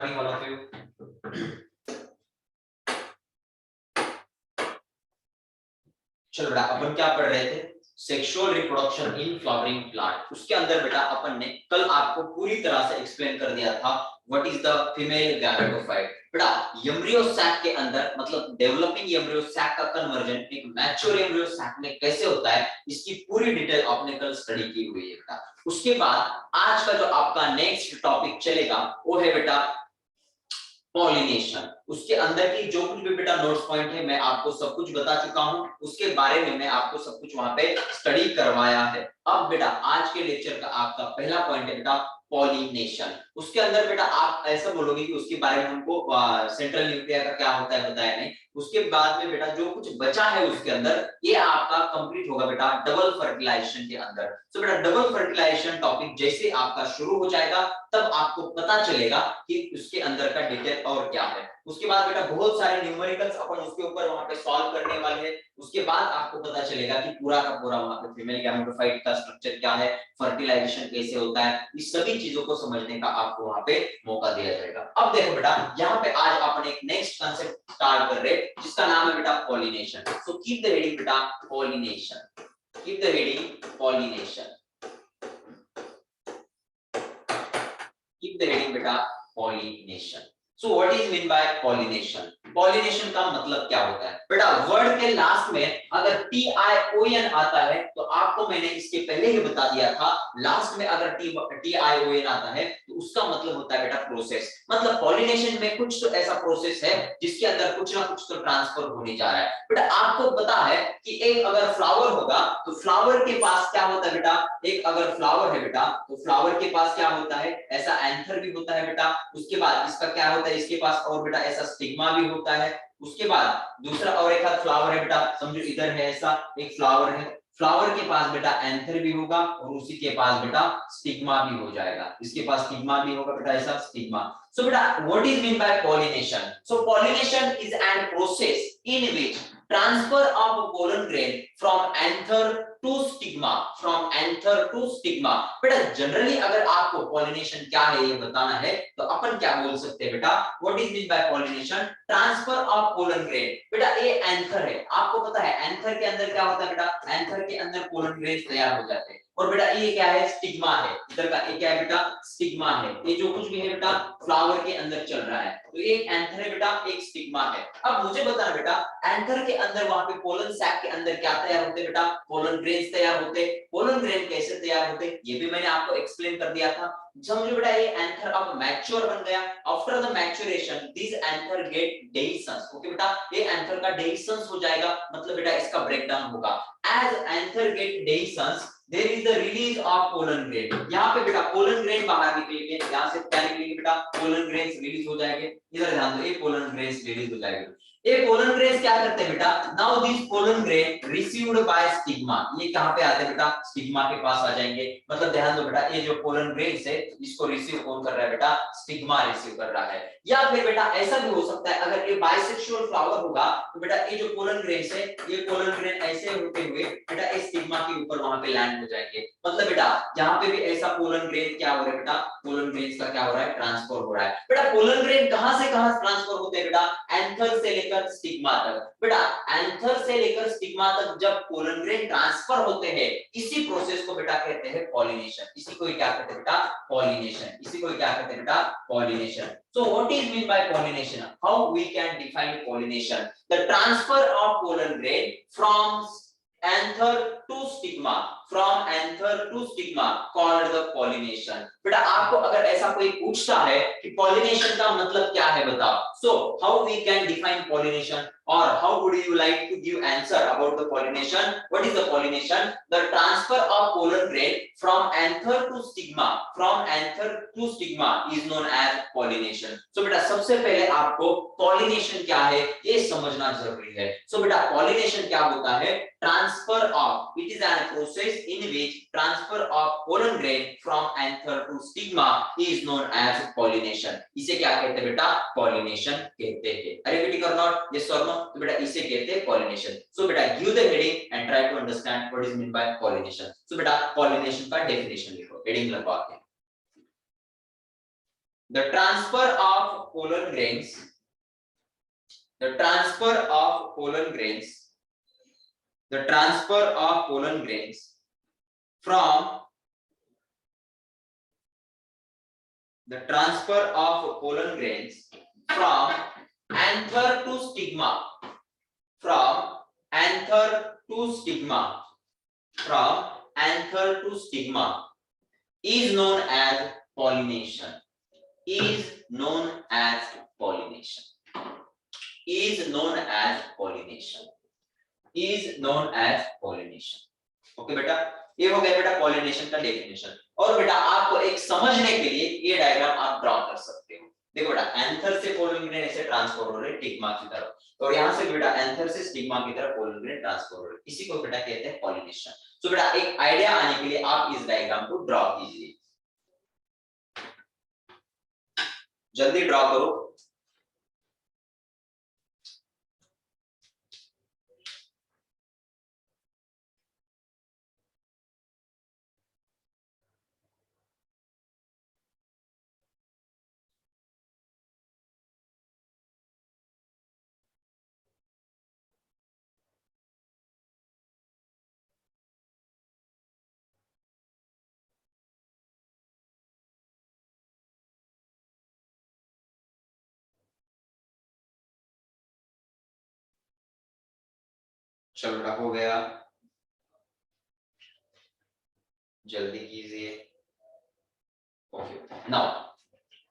One of you. चलो बेटा अपन क्या पढ़ रहे थे? Sexual reproduction in flowering plant. उसके अंदर बेटा अपन ने कल आपको पूरी तरह से एक्सप्लेन कर दिया था what is the female gametophyte. बेटा एम्ब्रियो सैक के अंदर मतलब डेवलपिंग एम्ब्रियो सैक का कन्वर्जन एक मैच्योर एम्ब्रियो सैक में कैसे होता है इसकी पूरी डिटेल आपने कल स्टडी की हुई है बेटा। उसके बाद आज का जो आपका नेक्स्ट टॉपिक चलेगा वो है बेटा पॉलिनेशन। उसके अंदर की जो कुछ भी बेटा नोट्स पॉइंट है मैं आपको सब कुछ बता चुका हूं, उसके बारे में मैं आपको सब कुछ वहां पे स्टडी करवाया है। अब बेटा आज के लेक्चर का आपका पहला पॉइंट है बेटा पॉलिनेशन। उसके अंदर बेटा आप ऐसा बोलोगे कि उसके बारे में हमको सेंट्रल न्यूक्लिया का क्या होता है बताया नहीं। उसके बाद में बेटा जो कुछ बचा है उसके अंदर ये आपका कंप्लीट होगा बेटा डबल फर्टिलाइजेशन के अंदर। तो बेटा डबल फर्टिलाइजेशन टॉपिक जैसे आपका शुरू हो जाएगा तब आपको पता चलेगा कि उसके अंदर का डिटेल और क्या है। उसके बाद बेटा बहुत सारे न्यूमेरिकल्स अपन उसके ऊपर वहां पे सॉल्व करने वाले हैं। उसके बाद आपको पता चलेगा कि पूरा का पूरा वहां पे फीमेल गैमेटोफाइट का स्ट्रक्चर क्या है, फर्टिलाइजेशन कैसे होता है, इस सभी चीजों को समझने का आपको वहां पे मौका दिया जाएगा। अब देखो बेटा यहाँ पे आज अपन एक नेक्स्ट कांसेप्ट स्टार्ट कर रहे हैं जिसका नाम है बेटा pollination. So keep the heading बेटा pollination, keep the heading pollination, keep the heading बेटा pollination. So what is mean by pollination? Pollination का मतलब क्या होता है बेटा? वर्ड के लास्ट में अगर TION आता है तो आपको मैंने इसके पहले ही बता दिया था लास्ट में अगर TION आता है तो उसका मतलब होता है बेटा प्रोसेस। मतलब पॉलिनेशन में कुछ तो ऐसा प्रोसेस है जिसके अंदर कुछ ना कुछ तो ट्रांसफर होने जा रहा है। बेटा आपको पता है कि एक अगर फ्लावर होगा तो फ्लावर के पास क्या होता है बेटा? एक अगर फ्लावर है बेटा तो फ्लावर के पास क्या होता है? ऐसा एंथर भी होता है बेटा। उसके बाद इसका क्या होता है? इसके पास और बेटा ऐसा स्टिग्मा भी होता है। उसके बाद दूसरा और एक फ्लावर है बेटा, समझो इधर है ऐसा एक फ्लावर है, फ्लावर के पास बेटा एंथर भी होगा और उसी के पास बेटा स्टिग्मा भी हो जाएगा। इसके पास स्टिग्मा भी होगा बेटा ऐसा स्टिग्मा। So बेटा what is mean by pollination? So pollination is an process in which transfer of pollen grain from anther to stigma, from anther to stigma। बेटा जनरली अगर आपको पॉलिनेशन क्या है ये बताना है तो अपन क्या बोल सकते हैं बेटा? What is mean bye pollination? Transfer of pollen grain. बेटा ये एंथर है, आपको पता है एंथर के अंदर क्या होता है बेटा? एंथर के अंदर पोलन ग्रेन तैयार हो जाते हैं। और बेटा ये क्या है? स्टिग्मा है। इधर का ये क्या है बेटा? स्टिग्मा है। ये जो कुछ भी है बेटा फ्लावर के अंदर चल रहा है तो एक एंथर है बेटा, एक स्टिग्मा है। अब मुझे बताना बेटा एंथर के अंदर वहां पे पोलन सैक के अंदर क्या तैयार होते बेटा? पोलन ग्रेन्स तैयार होते। पोलन ग्रेन कैसे तैयार होते ये भी मैंने आपको एक्सप्लेन कर दिया था। समझो बेटा ये एंथर अब मैच्योर बन गया। After the maturation this anther get dehiscence. Okay बेटा ये एंथर का डेhiscence हो जाएगा, मतलब बेटा इसका ब्रेकडाउन होगा। As anther get dehiscence there is the release of pollen grain। यहाँ पे बेटा pollen grain बाहर निकलेंगे, यहाँ से क्या निकलेंगे बेटा? pollen grains रिलीज हो जाएंगे। इधर ध्यान दो ये pollen grains रिलीज हो जाएंगे। ये pollen grains क्या करते हैं बेटा? now these pollen grain received by stigma। ये कहाँ पे आते हैं बेटा? स्टिग्मा के पास आ जाएंगे। मतलब ध्यान दो बेटा ये जो pollen grains है इसको रिसीव कौन कर रहा है बेटा? स्टिग्मा रिसीव कर रहा है। या फिर बेटा ऐसा भी हो सकता है अगर ये बाइसेक्सुअल फ्लावर होगा तो बेटा ये जो पोलन ग्रेन्स है ये पोलन ग्रेन ऐसे होते हुए बेटा इस स्टिग्मा के ऊपर वहां पे लैंड हो जाएंगे। मतलब बेटा यहाँ पे भी ऐसा पोलन ग्रेन क्या हो रहा है बेटा? पोलन ग्रेन्स का क्या हो रहा है? ट्रांसफर हो रहा है। बेटा पोलन ग्रेन कहां से कहां ट्रांसफर होते हैं बेटा? एंथर से लेकर स्टिग्मा तक। बेटा एंथर से लेकर स्टिग्मा तक जब पोलन ग्रेन ट्रांसफर होते हैं इसी प्रोसेस को बेटा कहते हैं पॉलिनेशन। इसी को क्या कहते हैं बेटा? पॉलिनेशन। इसी को क्या कहते हैं बेटा? Pollination. So what is mean by pollination? How we can define pollination? The transfer of pollen grain from anther to stigma, from anther to stigma called the pollination। बेटा आपको अगर ऐसा कोई पूछता है कि pollination का मतलब क्या है बताओ, so how we can define pollination or how would you like to give answer about the pollination? What is the pollination? The transfer of pollen grain from anther to stigma, from anther to stigma is known as pollination। so बेटा सबसे पहले आपको pollination क्या है ये समझना जरूरी है। so बेटा pollination क्या होता है? transfer of, it is a process in which transfer of pollen grain from anther to stigma is known as pollination। इसे क्या कहते हैं बेटा? pollination कहते हैं। अरे बेटी कर नॉट yes or no? तो बेटा इसे कहते हैं pollination। so बेटा give the heading and try to understand what is meant by pollination। so बेटा pollination का definition लिखो, heading लगवा के। the transfer of pollen grains, the transfer of pollen grains, the transfer of pollen grains from the transfer of pollen grains from anther to stigma, from anther to stigma, from anther to stigma is known as pollination, is known as pollination, is known as pollination, is known as pollination. Okay बेटा, ये हो गया बेटा pollination का definition. और बेटा आपको एक समझने के लिए ये डायग्राम आप ड्रॉ कर सकते हो। देखो बेटा एंथर से पोलन ग्रेन ऐसे ट्रांसफर हो रहे स्टिग्मा की तरफ, और यहाँ से बेटा एंथर से स्टिग्मा की तरफ पोलन ग्रेन ट्रांसफर हो रहे, इसी को बेटा कहते हैं पॉलिनेशन। सो बेटा एक आइडिया आने के लिए आप इस डायग्राम को ड्रॉ कीजिए, जल्दी ड्रॉ करो। चलो बेटा हो गया, जल्दी कीजिए। ओके नाउ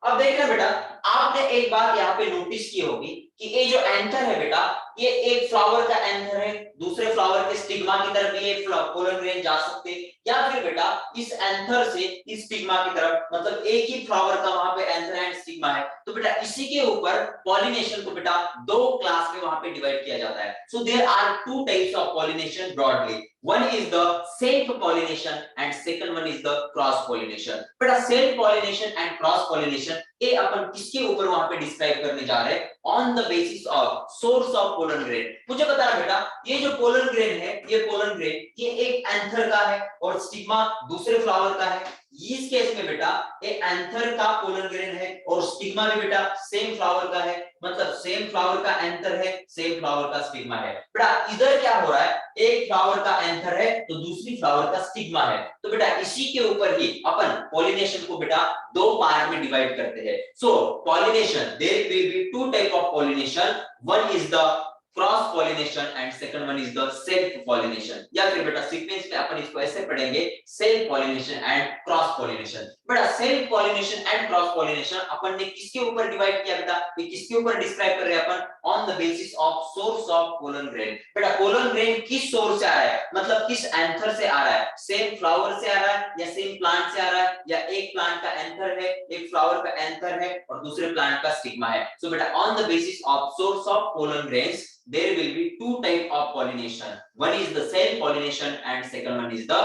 अब देखना बेटा, आपने एक बात यहाँ पे नोटिस की होगी कि ये जो एंथर है बेटा, ये एक फ्लावर का एंथर है, दूसरे फ्लावर के स्टिग्मा की तरफ ये पोलन ग्रेन जा सकते, या फिर बेटा इस एंथर से इस स्टिग्मा की तरफ, मतलब एक ही फ्लावर का वहां पे एंथर एंड स्टिग्मा है, तो बेटा इसी के ऊपर पॉलिनेशन को बेटा दो क्लास में वहां पे डिवाइड किया जाता है। So there are two types of pollination broadly, one is the self pollination and second one is the cross pollination। बेटा self pollination and cross pollination ये अपन किसके ऊपर वहां पे डिस्क्राइब करने जा रहे हैं, on the basis of source of pollen grain. मुझे बता रहा बेटा ये जो पोलन ग्रेन है, ये पोलन ग्रेन ये एक एंथर का है और स्टिग्मा दूसरे फ्लावर का है। इस केस में बेटा ये एंथर का पोलन ग्रेन है और स्टिग्मा भी बेटा सेम फ्लावर का है, मतलब सेम फ्लावर का एंथर है, सेम फ्लावर का स्टिग्मा है। बेटा इधर क्या हो रहा है, एक फ्लावर का एंथर है तो दूसरी फ्लावर का स्टिग्मा है, तो बेटा इसी के ऊपर ही अपन पॉलिनेशन को बेटा दो पार्ट में डिवाइड करते हैं। So pollination there will be two type of pollination, one is the cross pollination and second one is the self pollination, या फिर बेटा सीक्वेंस में अपन इसको ऐसे पढ़ेंगे self pollination and cross pollination. बेटा self pollination and cross pollination अपन ने किसके ऊपर डिवाइड किया बेटा, ये किसके ऊपर डिस्क्राइब कर रहे हैं अपन, on the basis of source of pollen grain. बेटा पोलन ग्रेन किस सोर्स से आ रहा है, मतलब किस एंथर से आ रहा है, सेम फ्लावर से आ रहा है या सेम प्लांट से आ रहा है, या एक प्लांट का एंथर है, एक फ्लावर का एंथर है और दूसरे प्लांट का स्टिग्मा है। सो बेटा on the basis of source of pollen grains there will be two type of pollination, one is the self pollination and second one is the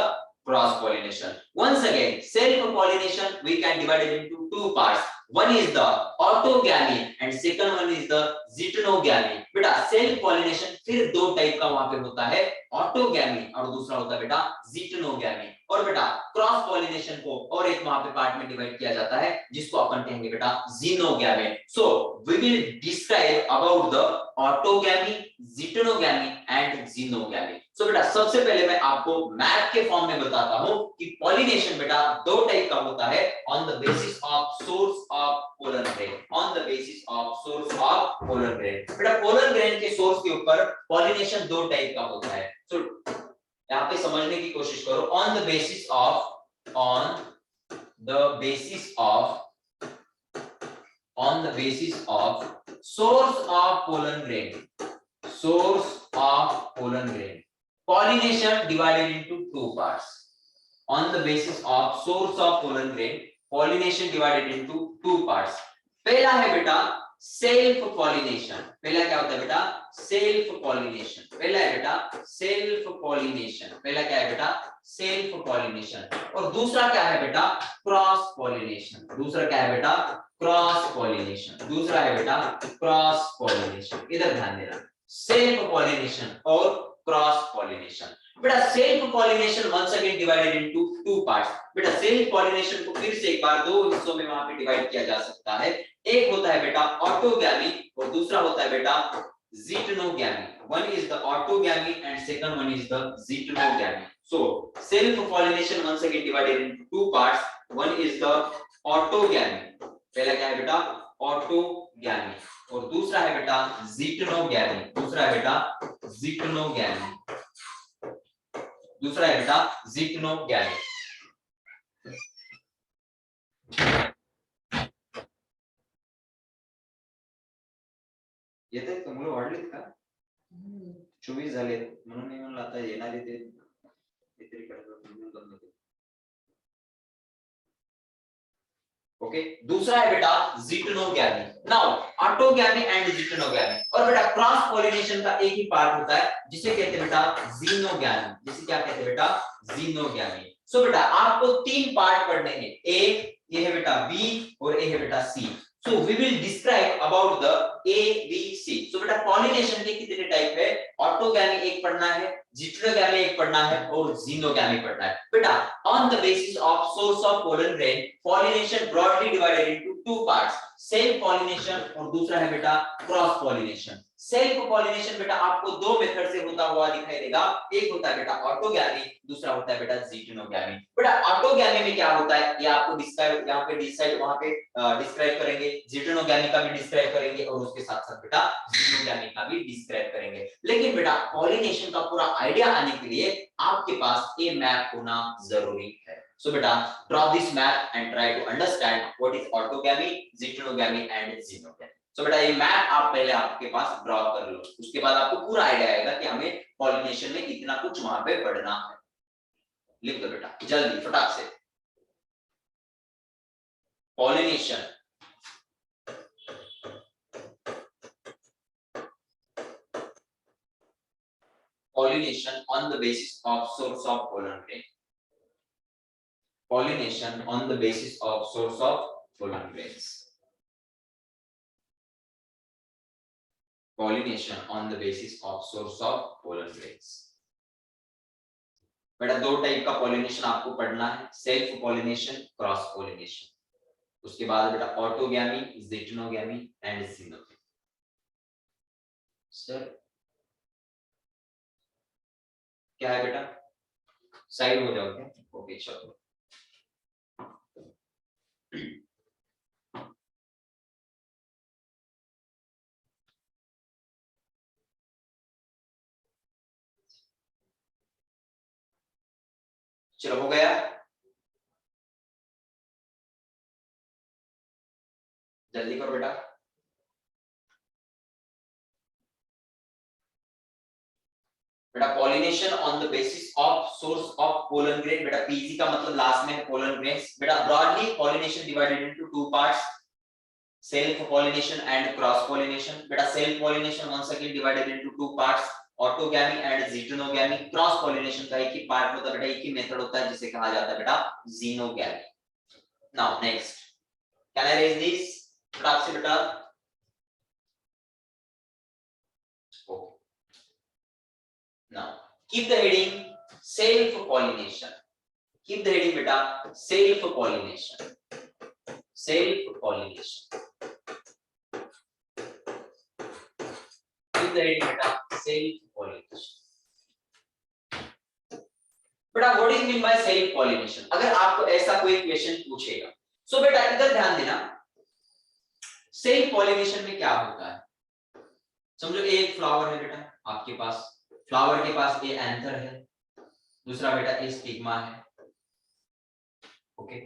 cross pollination. Once again self pollination we can divide it into two parts, one is the autogamy and second one is the zytonogamy। बेटा self pollination फिर दो type का वहां पे होता है, autogamy और दूसरा होता है बेटा zytonogamy। और बेटा क्रॉस पॉलिनेशन को और एक वहां पे पार्ट में डिवाइड किया जाता है जिसको अपन कहेंगे बेटा xenogamy. So we will describe about the autogamy, zytonogamy and xenogamy. So बेटा सबसे पहले मैं आपको मैप के फॉर्म में बताता हूं कि पॉलिनेशन बेटा दो टाइप का होता है, on the basis of source of pollen grain, on the basis of source of pollen grain. बेटा पोलन ग्रेन के सोर्स के ऊपर पॉलिनेशन दो टाइप का होता है। सो यहाँ पे समझने की कोशिश करो, on the basis of, on the basis of, on the basis of source of pollen grain, source of pollen grain, pollination divided into two parts, on the basis of source of pollen grain pollination divided into two parts। पहला है बेटा self pollination, पहला क्या होता है बेटा self pollination, पहला है बेटा सेल्फ पॉलिनेशन, पहला क्या है बेटा सेल्फ पॉलिनेशन, और दूसरा क्या है बेटा क्रॉस पॉलिनेशन, दूसरा क्या है बेटा क्रॉस पॉलिनेशन, दूसरा है बेटा क्रॉस पॉलिनेशन। इधर ध्यान देना, सेल्फ पॉलिनेशन और क्रॉस पॉलिनेशन। बेटा self pollination once again divided into two parts. बेटा सेल्फ पॉलिनेशन को फिर से एक बार दो हिस्सों में वहां पे डिवाइड किया जा सकता है। एक होता है बेटा ऑटोगैमी और दूसरा होता है बेटा geitonogamy. One is the autogamy and second one is the geitonogamy. So self pollination once again divided into two parts. One is the autogamy, पहला क्या है बेटा ऑटोगैमी, और दूसरा है बेटा ज़ीटनोगैमी। दूसरा है बेटा ज़ीटनोगैमी, दूसरा है बेटा ज़ीटनोगैमी। येते का मुलं वाढलीत का? 24 झाले म्हणून मी म्हणलं आता येणारे ते काहीतरी करतात म्हणून बंद केलं. ओके, दूसरा है बेटा geitonogamy. Now autogamy and geitonogamy. और बेटा क्रॉस पॉलिनेशन का एक ही पार्ट होता है जिसे कहते हैं बेटा ज़ीनोगैमी। जिसे क्या कहते हैं बेटा ज़ीनोगैमी। सो बेटा आपको तीन पार्ट पढ़ने हैं, ए ये है बेटा बी और ए है बेटा C. So we will describe about the A B C. So बेटा पॉलिनेशन के कितने टाइप है? ऑटोगैमी एक पढ़ना है, ज़ीटनोगैमी एक पढ़ना है और ज़ीनोगैमी पढ़ना है। बेटा on the basis of source of pollen grain, pollination broadly divided into two parts, self pollination और दूसरा है बेटा क्रॉस पॉलिनेशन। सेल्फ पॉलिनेशन बेटा आपको दो मेथड से होता हुआ दिखाई देगा, एक होता है बेटा ऑटोगैमी, दूसरा होता है बेटा ज़ीटनोगैमी। बेटा ऑटोगैमी में क्या होता है ये आपको डिस्क्राइब यहाँ पे डिसाइड वहां पे डिस्क्राइब करेंगे, ज़ीटनोगैमी का भी डिस्क्राइब करेंगे और उसके साथ साथ बेटा ज़ीनोगैमी का भी डिस्क्राइब करेंगे। लेकिन बेटा पॉलिनेशन का पूरा आइडिया आने के लिए आपके पास ये मैप होना जरूरी है। So beta draw this map and try to understand what is autogamy, ज़ीटनोगैमी and ज़ीनोगैमी। So बेटा ये मैप आप पहले आपके पास ड्रॉ कर लो, उसके बाद आपको पूरा आइडिया आएगा कि हमें पॉलिनेशन में इतना कुछ वहां पे पढ़ना है। लिख दो बेटा जल्दी फटाक से। Pollination pollination on the basis of source of pollen grain. Pollination on the basis of source of pollen grains. Pollination on the basis of source of pollen grains. बेटा दो टाइप का पॉलिनेशन आपको पढ़ना है, सेल्फ पॉलिनेशन, क्रॉस पॉलिनेशन। उसके बाद बेटा autogamy, ज़ीटनोगैमी and ज़ीनोगैमी। Sir क्या है बेटा? साइड हो जाओ क्या? ओके चलो। चलो हो गया, जल्दी करो बेटा। बेटा pollination on the basis of source of pollen grain, बेटा पीजी का मतलब लास्ट में है पोलन ग्रेन्स। बेटा broadly pollination divided into two parts, self pollination and cross pollination. बेटा self pollination once again divided into two parts, autogamy and geitonogamy. Cross pollination का एक ही part होता है बेटा, एक ही मेथड होता है जिसे कहा जाता है बेटा xenogamy. Now next, can I raise this फटाक से बेटा? Now keep the heading self pollination. Keep the heading beta self pollination. Self pollination. Keep the heading beta self pollination. बेटा what is mean by self pollination? अगर आपको ऐसा कोई question पूछेगा, सो बेटा इधर ध्यान देना, सेल्फ पॉलिनेशन में क्या होता है? समझो एक फ्लावर है बेटा आपके पास, फ्लावर के पास ये एंथर है, दूसरा बेटा ये स्टिग्मा है। ओके,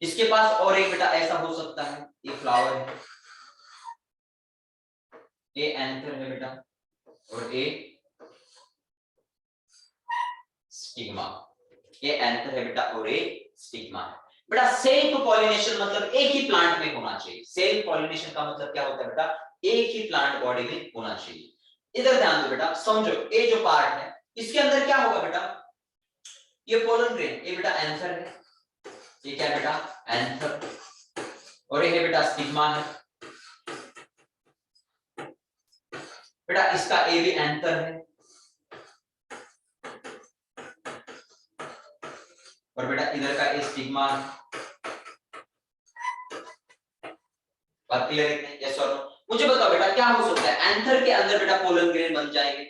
इसके पास और एक बेटा ऐसा हो सकता है, ये फ्लावर है, ये एंथर है बेटा और ये स्टिग्मा। ये एंथर है बेटा और ये स्टिग्मा है। बेटा सेल्फ पॉलिनेशन मतलब एक ही प्लांट में होना चाहिए। सेल्फ पॉलिनेशन का मतलब क्या होता है बेटा? एक ही प्लांट बॉडी में होना चाहिए। इधर ध्यान दो बेटा, समझो ये जो पार्ट है इसके अंदर क्या होगा बेटा? ये पोलन ग्रेन, ये बेटा एंथर है, ये क्या है बेटा? एंथर, और ये है बेटा स्टिग्मा है। बेटा इसका ए भी एंथर है, इधर का स्टिग्मा, बात क्लियर है? यस और नो? मुझे बताओ बेटा क्या हो सकता है एंथर के अंदर बेटा पोलन ग्रेन बन जाएंगे,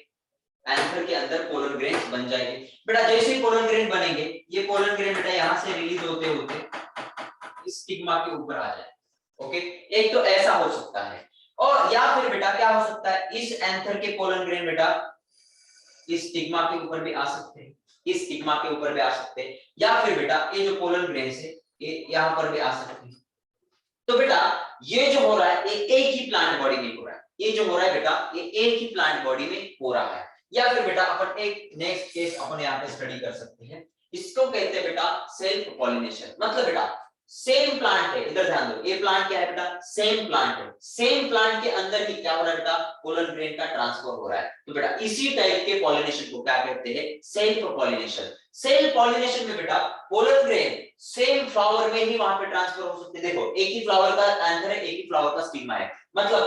एंथर के अंदर पोलन ग्रेन बन जाएंगे बेटा। जैसे ही पोलन ग्रेन बनेंगे ये पोलन ग्रेन बेटा यहां से रिलीज होते होते इस स्टिग्मा के ऊपर आ जाए। ओके, एक तो ऐसा हो सकता है, और या फिर बेटा क्या हो सकता है इस एंथर के पोलन ग्रेन बेटा इस स्टिग्मा के ऊपर भी आ सकते हैं, इस स्टिग्मा के ऊपर भी आ सकते हैं, या फिर बेटा ये जो पोलन ग्रेन है ये यहां पर भी आ सकते हैं। तो बेटा ये जो हो रहा है ये एक ही प्लांट बॉडी में हो रहा है, ये जो हो रहा है बेटा ये एक ही प्लांट बॉडी में हो रहा है। या फिर बेटा अपन एक नेक्स्ट केस अपन यहाँ पे स्टडी कर सकते हैं, इसको कहते हैं बेटा सेल्फ पॉलिनेशन। मतलब बेटा सेम प्लांट है, इधर ध्यान दो, ये प्लांट क्या है बेटा सेम प्लांट है, सेम प्लांट के अंदर ही क्या हो रहा है बेटा पोलन ग्रेन का ट्रांसफर हो रहा है। तो बेटा इसी टाइप के पॉलिनेशन को क्या कहते हैं सेल्फ पॉलिनेशन। सेल्फ पॉलिनेशन में बेटा पोलन ग्रेन सेम फ्लावर में ही वहां पे ट्रांसफर हो सकते हैं। देखो एक ही फ्लावर का एंथर है, एक ही फ्लावर का स्टिग्मा है, मतलब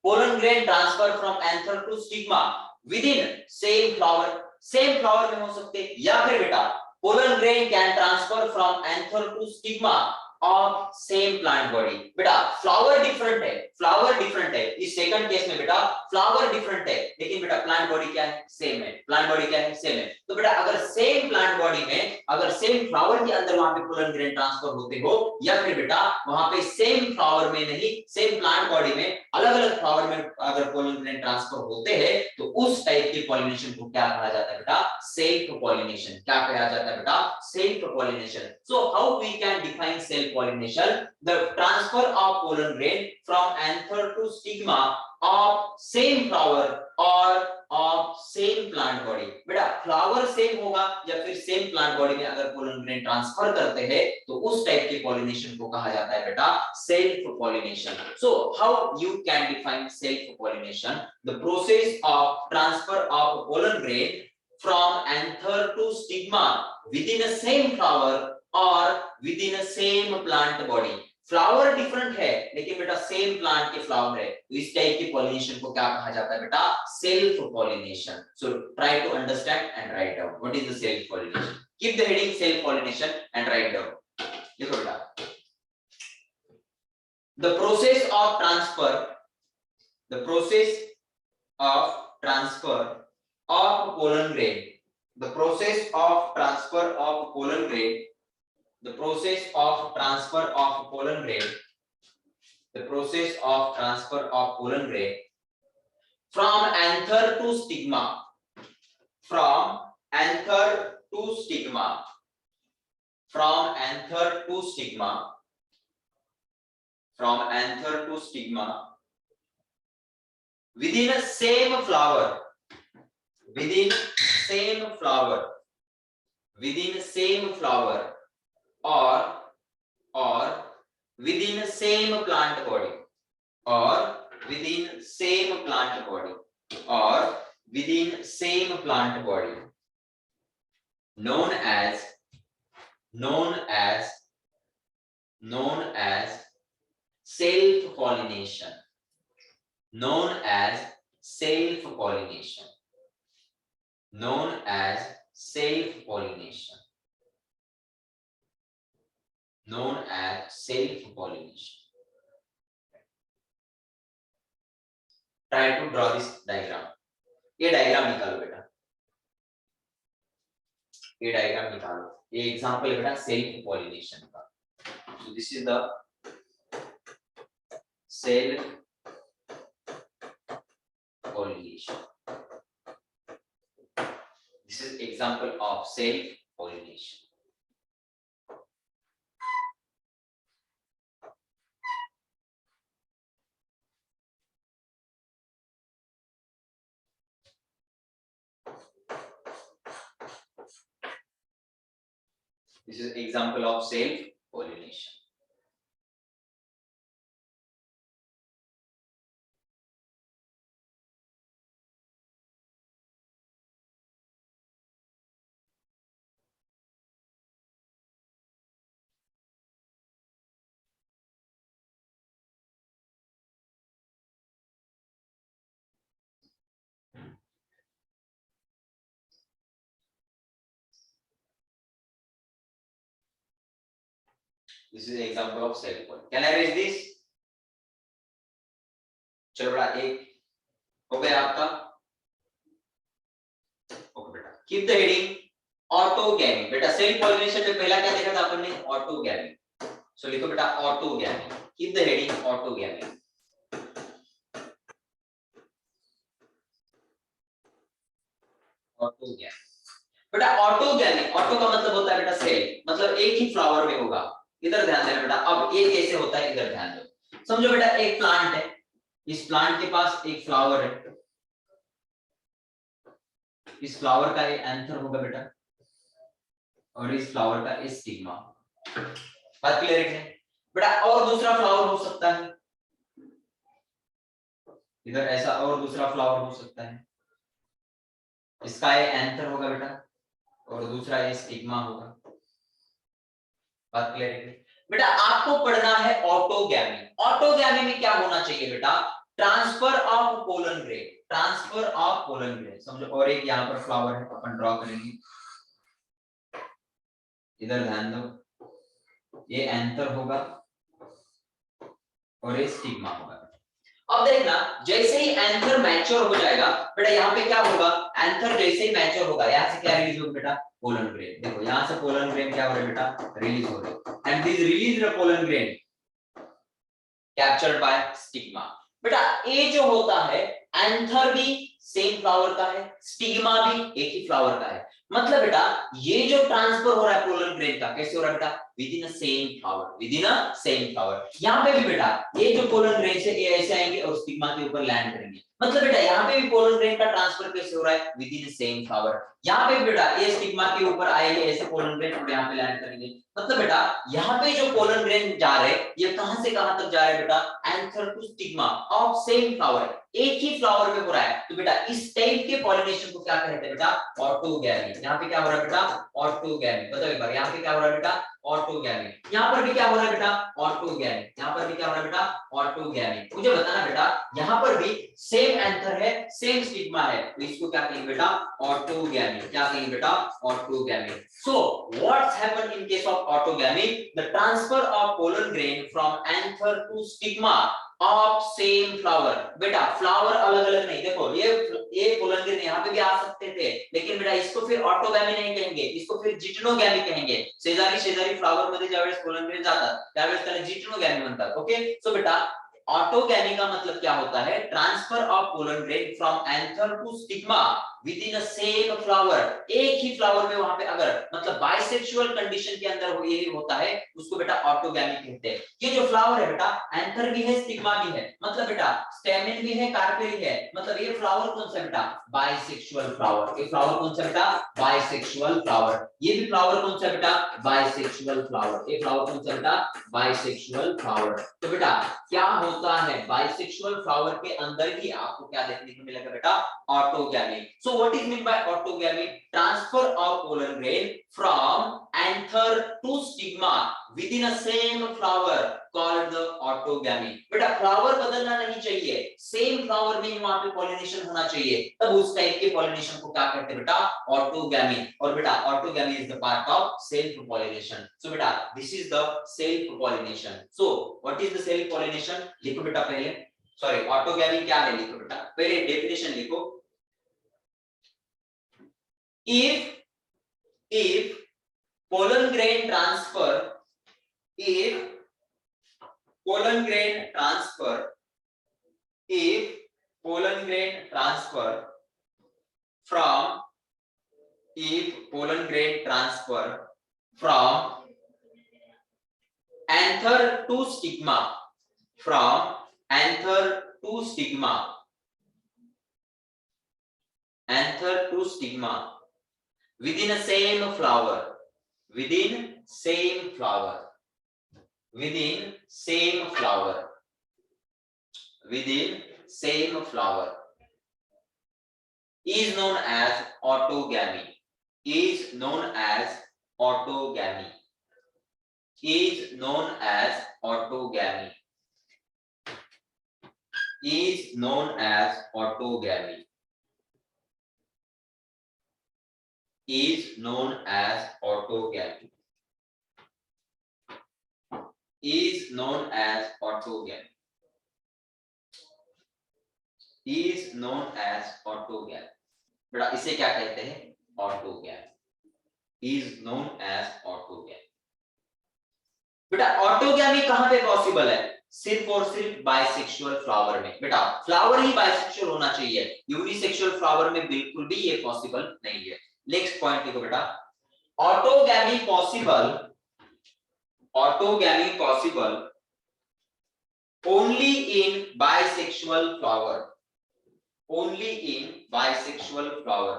pollen grain transfer from anther to stigma within same flower में हो सकते हैं। या फिर बेटा pollen grain can transfer from anther to stigma of same plant body। बेटा फ्लावर डिफरेंट है, फ्लावर डिफरेंट है, इस सेकंड केस में बेटा फ्लावर डिफरेंट है, लेकिन बेटा प्लांट बॉडी क्या है सेम है, प्लांट बॉडी क्या है सेम है। तो बेटा अगर सेम प्लांट बॉडी में अगर सेम फ्लावर के अंदर वहां पे पोलन ग्रेन ट्रांसफर होते हो, या फिर बेटा वहां पे सेम फ्लावर में नहीं सेम प्लांट बॉडी में अलग अलग फ्लावर में अगर पोलन ग्रेन ट्रांसफर होते हैं, तो उस टाइप के पॉलिनेशन को क्या कहा जाता है बेटा सेल्फ पॉलिनेशन। क्या कहा जाता है बेटा self pollination. So how we can define self pollination, the transfer of pollen grain from anther to stigma of same flower or of same plant body। बेटा फ्लावर सेम होगा या फिर सेम प्लांट बॉडी में अगर pollen grain transfer करते हैं तो उस टाइप के पॉलिनेशन को कहा जाता है बेटा self pollination. So how you can define self pollination, the process of transfer of pollen grain from anther to stigma within a same flower or within a same plant body। Flower different है लेकिन बेटा same plant के flower है, तो इस type के pollination को क्या कहा जाता है बेटा self pollination. So try to understand and write down what is the self pollination. Keep the heading self pollination and write down. देखो बेटा the process of transfer, the process of transfer of pollen grain, the process of transfer of pollen grain, the process of transfer of pollen grain, the process of transfer of pollen grain from anther to stigma, from anther to stigma, from anther to stigma, from anther to stigma within a same flower, within same flower, within same flower or within same plant body, or within same plant body, or within same plant body, known as known as known as self pollination, known as self pollination, known as self pollination, known as self pollination। Try to draw this diagram। ये diagram निकालो बेटा, ये diagram निकालो, ये example है बेटा self pollination का। So this is the self pollination, this is example of self pollination। This is example of self pollination। This is example of self poly. Can I raise this? चलो बेटा एक हो गया आपका। Okay बेटा, keep the heading autogamy. बेटा self pollination में पहला क्या देखा था अपन ने? ऑटोगैमी। सो लिखो बेटा autogamy, keep the heading autogamy. Autogamy बेटा, ऑटोगैमी, ऑटो का मतलब होता है बेटा सेल, मतलब एक ही फ्लावर में होगा। इधर ध्यान देना बेटा, अब ये कैसे होता है इधर ध्यान दो। समझो बेटा एक प्लांट है, इस प्लांट के पास एक फ्लावर है, इस फ्लावर का ये एंथर होगा बेटा, और इस फ्लावर का स्टिग्मा। बात क्लियर है बेटा? और दूसरा फ्लावर हो सकता है इधर, ऐसा और दूसरा फ्लावर हो सकता है, इसका ये एंथर होगा बेटा, और दूसरा ये स्टिग्मा होगा। बात क्लियर है बेटा? आपको पढ़ना है ऑटोगैमी। ऑटोगैमी में क्या होना चाहिए बेटा? Transfer of pollen grain, transfer of pollen grain. समझो और एक यहाँ पर फ्लावर है, अपन ड्रॉ करेंगे, इधर ध्यान दो, ये एंथर होगा और ये स्टिग्मा होगा। अब देखना जैसे ही एंथर मैच्योर हो जाएगा बेटा, यहाँ पे क्या होगा? एंथर जैसे ही मैच्योर होगा, यहाँ से क्या रिलीज होगा बेटा? Pollen grain. देखो यहाँ से पोलन ग्रेन क्या हो रहा है बेटा? रिलीज हो रहा है, and this release pollen grain captured by stigma. बेटा ये जो होता है, एंथर भी सेम फ्लावर का है, स्टिग्मा भी एक ही फ्लावर का है। मतलब बेटा ये जो ट्रांसफर हो रहा है पोलन ग्रेन का, कैसे हो रहा है बेटा? Within a same flower, with in a same flower. यहाँ पे भी बेटा ये जो पोलन ग्रेन से ये ऐसे आएंगे और स्टिग्मा के ऊपर लैंड करेंगे। मतलब बेटा यहाँ पे भी पोलन ग्रेन का ट्रांसफर कैसे हो रहा है? With in same flower. यहाँ पे बेटा ये स्टिग्मा के ऊपर आएंगे ऐसे पोलन ग्रेन और यहाँ पे लैंड करेंगे। मतलब बेटा यहाँ पे जो पोलन ग्रेन जा रहे हैं, ये कहां से कहां तक जा रहे हैं बेटा? Anther to stigma of same flower, एक ही फ्लावर में हो रहा है। तो बेटा इस टाइप के पॉलिनेशन को क्या कहते हैं बेटा? ऑटोगैमी। यहाँ पे क्या हो रहा है बेटा? ऑटोगैमी। बताओ एक बार, यहाँ पे क्या हो रहा है बेटा? ऑटोगैमी। यहाँ पर भी क्या हो रहा है बेटा? ऑटोगैमी। यहाँ पर भी क्या हो रहा है बेटा? ऑटोगैमी। मुझे बताना बेटा, यहाँ पर भी सेम एंथर है, सेम स्टिग्मा है, तो इसको क्या कहेंगे बेटा? ऑटोगैमी। क्या कहेंगे बेटा? Autogamy. So what's happened in case of autogamy? The transfer of pollen grain from anther to stigma of same flower. बेटा फ्लावर अलग अलग नहीं, देखो ये पोलन ग्रेन यहाँ पे भी आ सकते थे, लेकिन बेटा इसको फिर ऑटोगैमी नहीं कहेंगे, इसको फिर जिटनोगैमी कहेंगे। शेजारी शेजारी फ्लावर मध्ये ज्यावेळेस पोलन ग्रेन जातात त्यावेळेस त्याला जिटनोगॅमी म्हणतात। ओके, सो बेटा ऑटोगैमी का मतलब क्या होता है? Transfer of pollen grain from anther to stigma within a same flower, एक ही फ्लावर में वहां पे अगर मतलब बाइसेक्सुअल कंडीशन के अंदर हो, ये होता है, उसको बेटा ऑटोगैमी कहते हैं। ये जो फ्लावर है बेटा, एंथर भी है, स्टिग्मा भी है, मतलब बेटा स्टेमिन भी है, कार्पेल है, मतलब ये फ्लावर कौन सा बेटा? Bisexual flower. ये फ्लावर कौन सा बेटा? Bisexual flower. ये भी फ्लावर कौन सा बेटा? Bisexual flower. ये फ्लावर कौन सा बेटा? Bisexual flower. तो बेटा क्या होता है? बाइसेक्सुअल फ्लावर के अंदर ही आपको क्या देखने को मिलेगा बेटा? Autogamy. So what is meant by autogamy? Transfer of pollen grain from anther to stigma within a same flower called the autogamy. बेटा फ्लावर बदलना नहीं चाहिए, सेम फ्लावर में वहां पे पॉलिनेशन होना चाहिए, तब उस टाइप के पॉलिनेशन को क्या कहते हैं बेटा? ऑटोगैमी। और बेटा autogamy is the part of self pollination. So बेटा this is the self pollination. So what is the self pollination? लिखो बेटा पहले, सॉरी ऑटोगैमी क्या है लिखो बेटा, पहले डेफिनेशन लिखो। If pollen grain transfer, if pollen grain transfer, if pollen grain transfer from, if pollen grain transfer from anther to stigma, from anther to stigma, anther to stigma within a same flower, within same flower, within same flower, within same flower is known as autogamy, is known as autogamy, is known as autogamy, is known as autogamy, is known as autogamy. is known as autogamy. Is known as autogamy. बेटा इसे क्या कहते हैं? Autogamy. Is known as autogamy. बेटा autogamy कहां पे possible है? सिर्फ और सिर्फ बाइसेक्सुअल फ्लावर में. बेटा फ्लावर ही बाइसेक्सुअल होना चाहिए, यूनिसेक्सुअल फ्लावर में बिल्कुल भी ये पॉसिबल नहीं है. नेक्स्ट पॉइंट देखो बेटा, autogamy possible only in bisexual flower. Only in bisexual flower.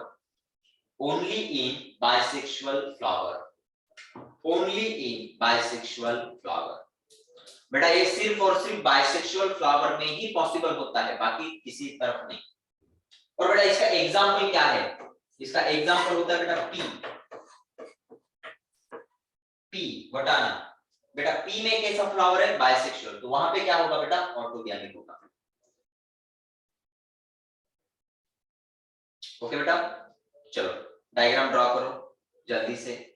Only in bisexual flower. Only in bisexual flower. बेटा ये सिर्फ और सिर्फ बाइसेक्सुअल फ्लावर में ही पॉसिबल होता है, बाकी किसी तरफ नहीं. और बेटा इसका एग्जांपल क्या है? इसका एग्जांपल होता है बेटा पी वटाना. बेटा पी में कैसा फ्लावर है? बाइसेक्सुअल. तो वहां पे क्या होगा बेटा? ऑटोगैमिक होगा. ओके बेटा, चलो डायग्राम ड्रॉ करो जल्दी से.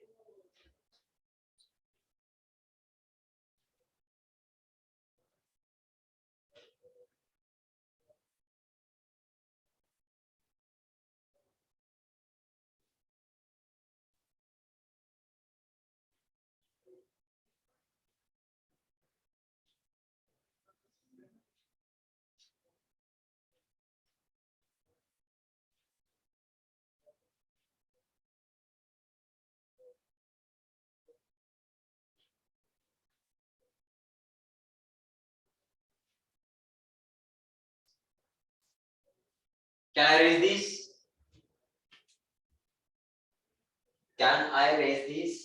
Can I raise this? Can I raise this?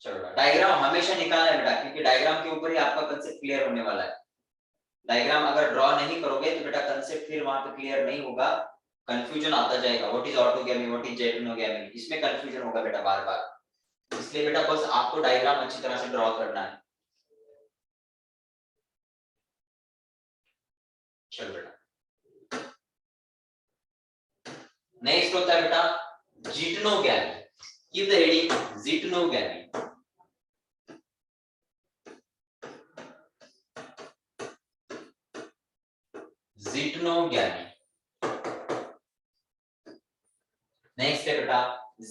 चलो डायग्राम हमेशा निकालना है बेटा, क्योंकि डायग्राम के ऊपर ही आपका कंसेप्ट क्लियर होने वाला है. डायग्राम अगर ड्रॉ नहीं करोगे तो बेटा कंसेप्ट फिर वहां पे क्लियर नहीं होगा, कंफ्यूजन आता जाएगा. What is autogamy, what is geitonogamy, इसमें कंफ्यूजन होगा बेटा बार बार. इसलिए बेटा बस आपको डायग्राम अच्छी तरह से ड्रॉ करना है. चलो बेटा नेक्स्ट होता है बेटा geitonogamy. Keep the heading geitonogamy. Geitonogamy. Next है बेटा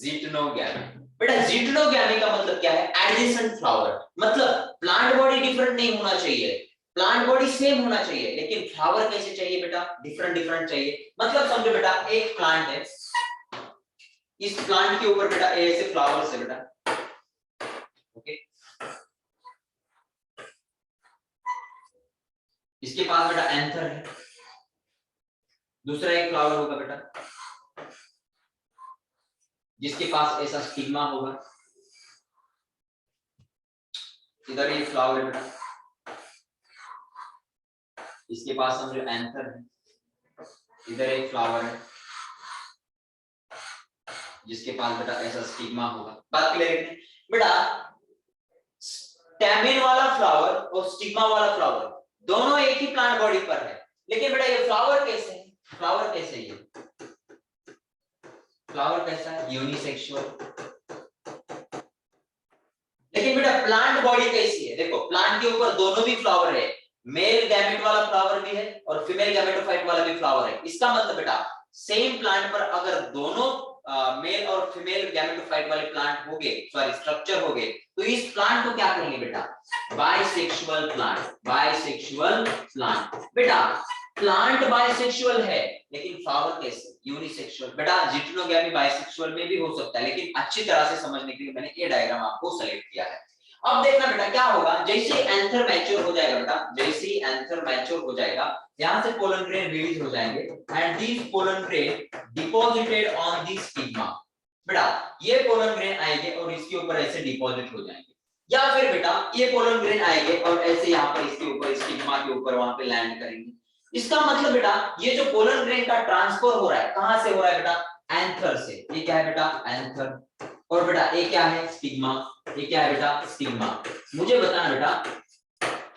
जिटनोगैमी. बेटा जिटनोगैमी का मतलब क्या है? Adjacent flower. मतलब प्लांट बॉडी डिफरेंट नहीं होना चाहिए, प्लांट बॉडी सेम होना चाहिए, लेकिन फ्लावर कैसे चाहिए बेटा? डिफरेंट डिफरेंट चाहिए. मतलब समझो बेटा एक प्लांट है, इस प्लांट के ऊपर बेटा ऐसे फ्लावर्स है बेटा. ओके, इसके पास बेटा एंथर है. दूसरा एक फ्लावर होगा बेटा जिसके पास ऐसा स्टिग्मा होगा. इधर एक फ्लावर है बेटा, इसके पास समझो एंथर है. इधर एक फ्लावर है जिसके पास बेटा ऐसा स्टिग्मा होगा. बात क्लियर है बेटा? स्टैमेन वाला फ्लावर और स्टिग्मा वाला फ्लावर दोनों एक ही प्लांट बॉडी पर है, लेकिन बेटा ये फ्लावर कैसे है? फ्लावर कैसे है? फ्लावर कैसा है? यूनिसेक्सुअल. लेकिन बेटा प्लांट बॉडी कैसी है? देखो प्लांट के ऊपर दोनों भी फ्लावर है, मेल गैमेट वाला फ्लावर भी है और फीमेल गैमेटोफाइट वाला भी फ्लावर है. इसका मतलब बेटा सेम प्लांट पर अगर दोनों मेल और फीमेल गैमेटोफाइट वाले प्लांट हो गए, सॉरी स्ट्रक्चर हो गए, तो इस प्लांट को क्या कहेंगे बेटा? Bisexual plant. Bisexual plant. बेटा प्लांट बाइसेक्सुअल है लेकिन फ्लावर कैसे? यूनिसेक्सुअल. बेटा जिटनोगैमी बाइसेक्सुअल में भी हो सकता है, लेकिन अच्छी तरह से समझने के लिए मैंने ये डायग्राम आपको सेलेक्ट किया है. अब देखना बेटा क्या होगा, जैसे एंथर मैच्योर हो जाएगा बेटा, जैसे एंथर मैच्योर हो जाएगा, यहां से पोलन ग्रेन रिलीज हो जाएंगे and this pollen grain deposited on this stigma. बेटा ये पोलन ग्रेन आएंगे और इसके ऊपर ऐसे डिपॉजिट हो जाएंगे, या फिर बेटा ये पोलन ग्रेन आएंगे और ऐसे यहाँ पर इसके ऊपर स्टिग्मा के ऊपर वहां पे लैंड करेंगे. इसका मतलब बेटा ये जो पोलन ग्रेन का ट्रांसफर हो रहा है कहां से हो रहा है बेटा? एंथर से. ये क्या है बेटा? एंथर. और बेटा ये क्या है? स्टिग्मा. ये क्या है बेटा? स्टिग्मा. मुझे बताना बेटा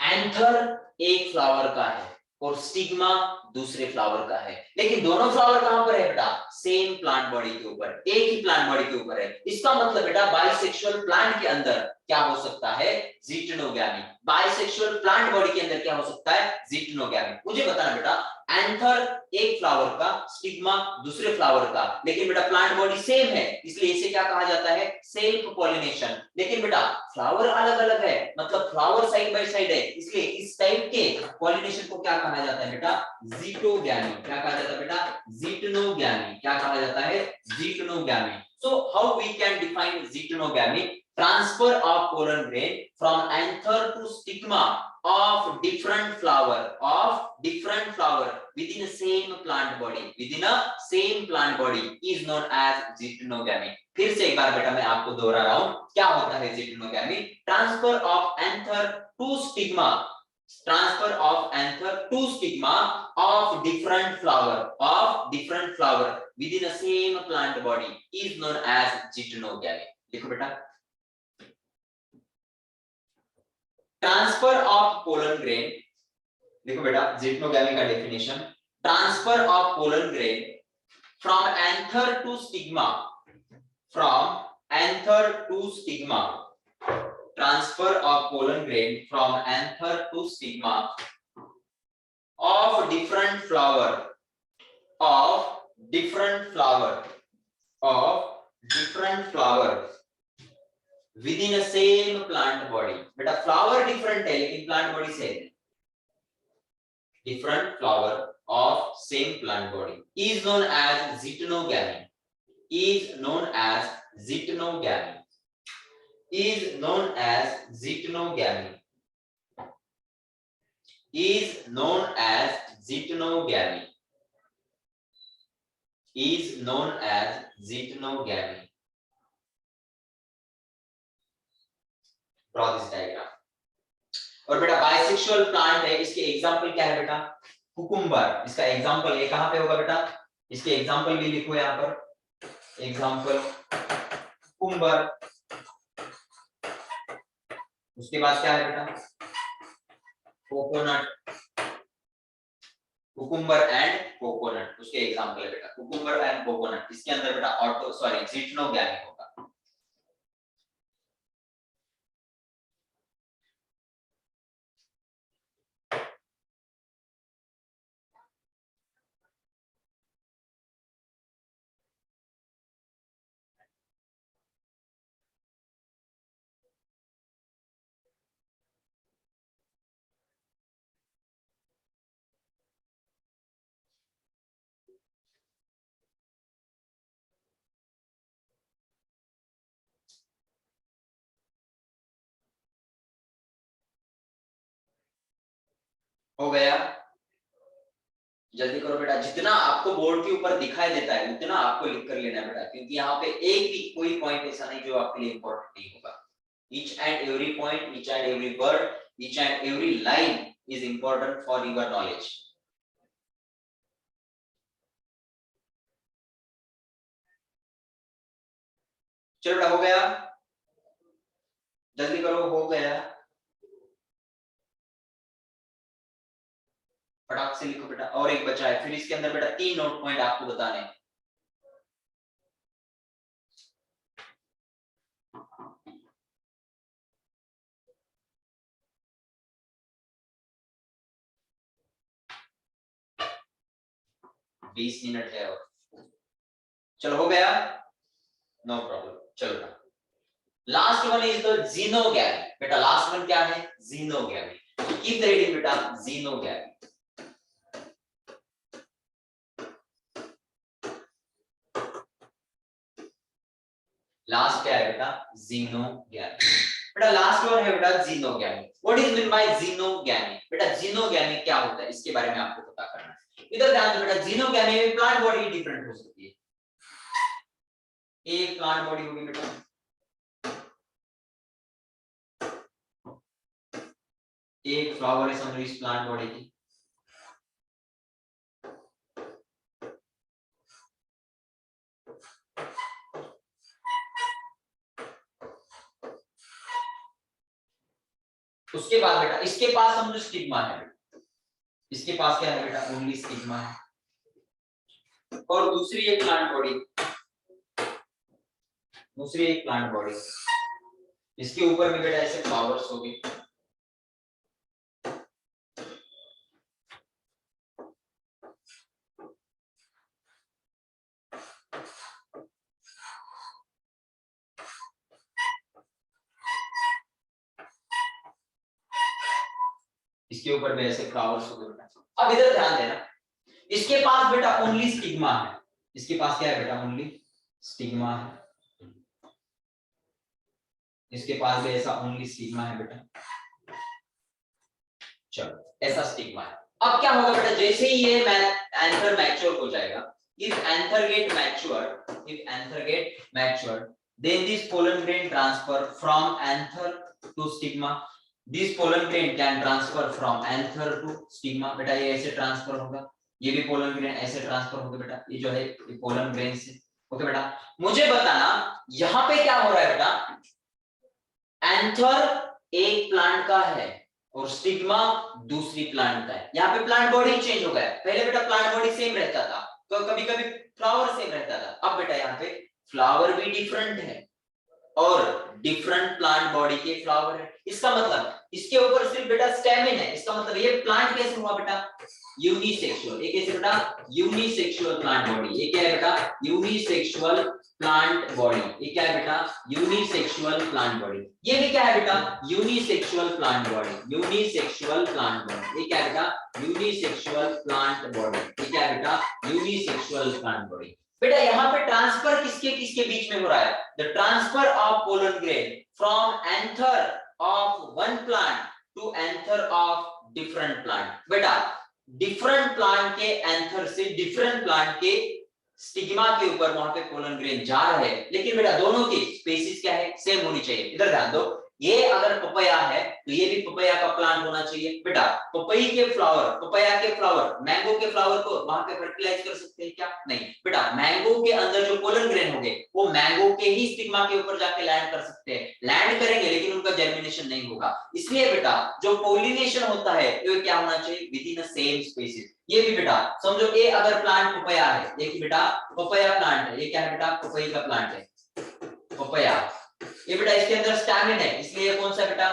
एंथर एक फ्लावर का है और स्टिग्मा दूसरे फ्लावर का है, लेकिन दोनों फ्लावर कहां पर है बेटा? सेम प्लांट बॉडी के ऊपर, एक ही प्लांट बॉडी के ऊपर है। इसका मतलब बेटा बाइसेक्सुअल प्लांट के अंदर क्या हो सकता है? जिटनोगैमी। बाइसेक्सुअल प्लांट बॉडी के अंदर क्या हो सकता है? जिटनोगैमी। मुझे बताना बेटा, एंथर एक फ्लावर का, स्टिग्मा दूसरे फ्लावर का, लेकिन बेटा प्लांट बॉडी सेम है, इसलिए इसे क्या कहा जाता है? Self pollination. लेकिन बेटा फ्लावर अलग अलग है, मतलब फ्लावर साइड बाय साइड है, इसलिए इस टाइप के पॉलिनेशन को क्या कहा जाता है बेटा? जीटोगैमी। क्या कहा जाता है बेटा? जीटनोगैमी। क्या कहा जाता है? जीटनोगैमी। So how we can define zytonogamy? Transfer of pollen grain from anther to stigma of different flower within a same plant body, within a same plant body is known as zytonogamy. फिर से एक बार बेटा मैं आपको दोहरा रहा हूं, क्या होता है zytonogamy? Transfer of anther to stigma, transfer of anther to stigma of different flower within a same plant body is known as zytonogamy. देखो बेटा, ट्रांसफर ऑफ पोलन ग्रेन, देखो बेटा zytonogamy का definition, transfer of pollen grain from anther to stigma, from anther to stigma, transfer of pollen grain from anther to stigma of different flower within a same plant body. बेटा flower different है लेकिन plant body same है। different flower of same plant body is known as zytonogamy, is known as zytonogamy, is known as zytonogamy, is known as zytonogamy, is known as zytonogamy. Draw this diagram. और बेटा bisexual plant है, इसके example क्या है बेटा? Cucumber. इसका example ये कहां पे होगा बेटा? इसके एग्जांपल भी लिखो यहां पर, एग्जांपल कुकुम्बर। उसके बाद क्या है बेटा? कोकोनट, कुकुम्बर एंड कोकोनट, उसके एग्जांपल है बेटा कुकुम्बर एंड कोकोनट। इसके अंदर बेटा zytonogamy होगा। हो गया? जल्दी करो बेटा, जितना आपको बोर्ड के ऊपर दिखाई देता है उतना आपको लिख कर लेना बेटा, क्योंकि यहाँ पे एक भी कोई पॉइंट ऐसा नहीं जो आपके लिए इंपॉर्टेंट नहीं होगा। each and every point, each and every word, each and every line is important for your knowledge. चलो बेटा हो गया? जल्दी करो, हो गया? फटाक से लिखो बेटा, और एक बचा है। फिर इसके अंदर बेटा 3 नोट पॉइंट आपको बताने हैं। बीस मिनट है और, चलो हो गया? No problem. चलो बेटा, last one is the xenogamy. बेटा लास्ट वन क्या है? जीनोगैमी। कीप द रीडिंग बेटा, जीनोगैमी। लास्ट क्या है बेटा? जीनोगैमी। बेटा लास्ट वन है बेटा xenogamy. What is mean by xenogamy? बेटा जीनोगैमी क्या होता है इसके बारे में आपको पता करना है। इधर ध्यान दो बेटा, जीनोगैमी में प्लांट बॉडी डिफरेंट हो सकती है। एक प्लांट बॉडी होगी बेटा, एक फ्लावर है समझो इस प्लांट बॉडी की, उसके बाद बेटा इसके पास समझो स्टिग्मा है। इसके पास क्या है बेटा, ओनली स्टिग्मा है। और दूसरी एक प्लांट बॉडी, दूसरी एक प्लांट बॉडी, इसके ऊपर में बेटा ऐसे फ्लावर्स होंगे। इसके ऊपर में ऐसे फ्लावर्स होंगे बेटा। अब इधर ध्यान देना, इसके पास बेटा ओनली स्टिग्मा है। इसके पास क्या है बेटा, ओनली स्टिग्मा है। इसके पास भी ऐसा ओनली स्टिग्मा है बेटा। चलो ऐसा स्टिग्मा है। अब क्या होगा बेटा, जैसे ही ये एंथर मैच्योर हो जाएगा, if anther get matured, then this pollen grain transfer from anther to stigma. This pollen grain can transfer from anther to stigma. बेटा ये ऐसे ट्रांसफर होगा, ये भी पोलन ग्रेन ऐसे ट्रांसफर होगा बेटा, ये जो है ये पोलन ग्रेन से। ओके बेटा, मुझे बताना यहाँ पे क्या हो रहा है बेटा, एंथर एक प्लांट का है और स्टिग्मा दूसरी प्लांट का है। यहाँ पे प्लांट बॉडी चेंज हो गया, पहले बेटा प्लांट बॉडी सेम रहता था, तो कभी कभी फ्लावर सेम रहता था। अब बेटा यहाँ पे फ्लावर भी डिफरेंट है और डिफरेंट प्लांट बॉडी के फ्लावर है। इसका मतलब इसके ऊपर सिर्फ बेटा स्टेमिन है, इसका मतलब ये प्लांट कैसे हुआ बेटा, यूनिसेक्सुअल। ये कैसे बेटा, यूनिसेक्सुअल प्लांट बॉडी। ये क्या है बेटा, यूनिसेक्सुअल प्लांट बॉडी। ये क्या है बेटा, यूनिसेक्सुअल प्लांट बॉडी। ये भी क्या है बेटा, unisexual plant body. Unisexual plant body, ये क्या है बेटा, यूनिसेक्सुअल प्लांट बॉडी। ये क्या है बेटा, यूनिसेक्सुअल प्लांट बॉडी। बेटा यहाँ पे ट्रांसफर किसके किसके बीच में हो रहा है, the transfer of pollen grain from anther of one plant to anther of different plant. बेटा डिफरेंट प्लांट के एंथर से डिफरेंट प्लांट के स्टिग्मा के ऊपर वहां पे पोलन ग्रेन जा रहा है, लेकिन बेटा दोनों की स्पीसीज क्या है, सेम होनी चाहिए। इधर ध्यान दो, ये अगर पपैया है तो ये भी पपैया का प्लांट होना चाहिए। बेटा पपई के फ्लावर, पपैया के फ्लावर मैंगो के फ्लावर को वहां पे फर्टिलाइज कर सकते हैं क्या, नहीं। बेटा मैंगो के अंदर जो पोलन ग्रेन होंगे वो मैंगो के ही स्टिग्मा के ऊपर जाके लैंड कर सकते हैं, लैंड करेंगे लेकिन उनका जर्मिनेशन नहीं होगा। इसलिए बेटा जो पोलिनेशन होता है वो क्या होना चाहिए, विद इन सेम स्पीसीज। ये भी बेटा समझो, ये अगर प्लांट पपैया है, ये कि बेटा पपैया प्लांट है, ये क्या है बेटा, पपई का प्लांट है पपैया। ये बेटा इसके अंदर स्टैमिन है, इसलिए कौन सा बेटा,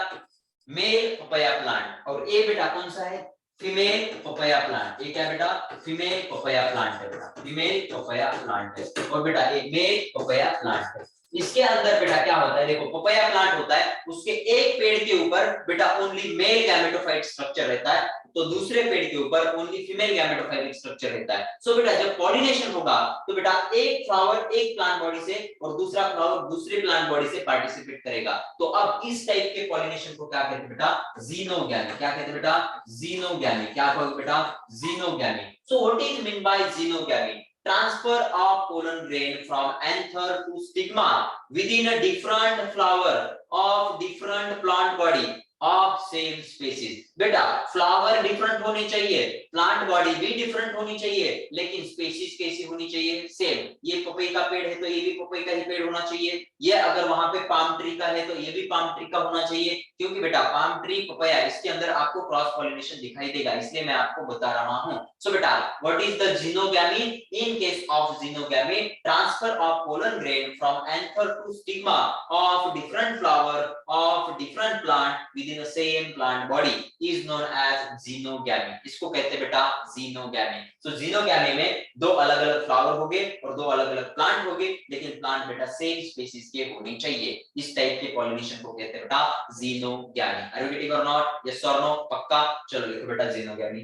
मेल पपैया प्लांट। और ये बेटा कौन सा है, फीमेल पपैया प्लांट। ये क्या बेटा, फीमेल पपैया प्लांट है बेटा, फीमेल पपैया प्लांट है। और बेटा ये मेल पपैया प्लांट है। इसके अंदर बेटा क्या होता है, देखो पपैया प्लांट होता है, उसके एक पेड़ के ऊपर बेटा ओनली मेल गैमेटोफाइट स्ट्रक्चर रहता है, तो दूसरे पेड़ के ऊपर ओनली फीमेल गैमेटोफाइटिक स्ट्रक्चर रहता है। सो बेटा जब पॉलिनेशन होगा तो बेटा एक फ्लावर एक प्लांट बॉडी से और दूसरा फ्लावर दूसरी प्लांट बॉडी से पार्टिसिपेट करेगा। तो अब इस टाइप के पॉलिनेशन को क्या कहते हैं बेटा, जीनोगैमी। क्या कहते हैं बेटा, जीनोगैमी। क्या कहोगे बेटा, xenogamy. So what is mean by xenogamy, transfer of pollen grain from anther to stigma within a different flower of different plant body of same species. बेटा फ्लावर डिफरेंट होने चाहिए, प्लांट बॉडी भी different होनी चाहिए, लेकिन species कैसी होनी चाहिए, सेम। ये पपई का पेड़ है तो ये भी पपई का ही पेड़ होना चाहिए, ये अगर वहां पे पाम ट्री का है तो ये भी पाम ट्री का होना चाहिए, क्योंकि बेटा पाम ट्री पपैया इसके अंदर आपको क्रॉस पॉलिनेशन दिखाई देगा, इसलिए मैं आपको बता रहा हूं। सो बेटा what is the xenogamy, in case of xenogamy transfer of pollen grain from anther to stigma of different flower of different plant within the same plant body is known as xenogamy। इसको कहते हैं बेटा xenogamy। तो xenogamy में दो अलग-अलग flower होंगे और दो अलग-अलग प्लांट होंगे, लेकिन प्लांट बेटा सेम स्पीसीज के होने चाहिए। इस टाइप के पॉलिनेशन को कहते हैं बेटा xenogamy। आर यू गेटिंग और नॉट, यस और नो, पक्का। चलो लिखो बेटा xenogamy।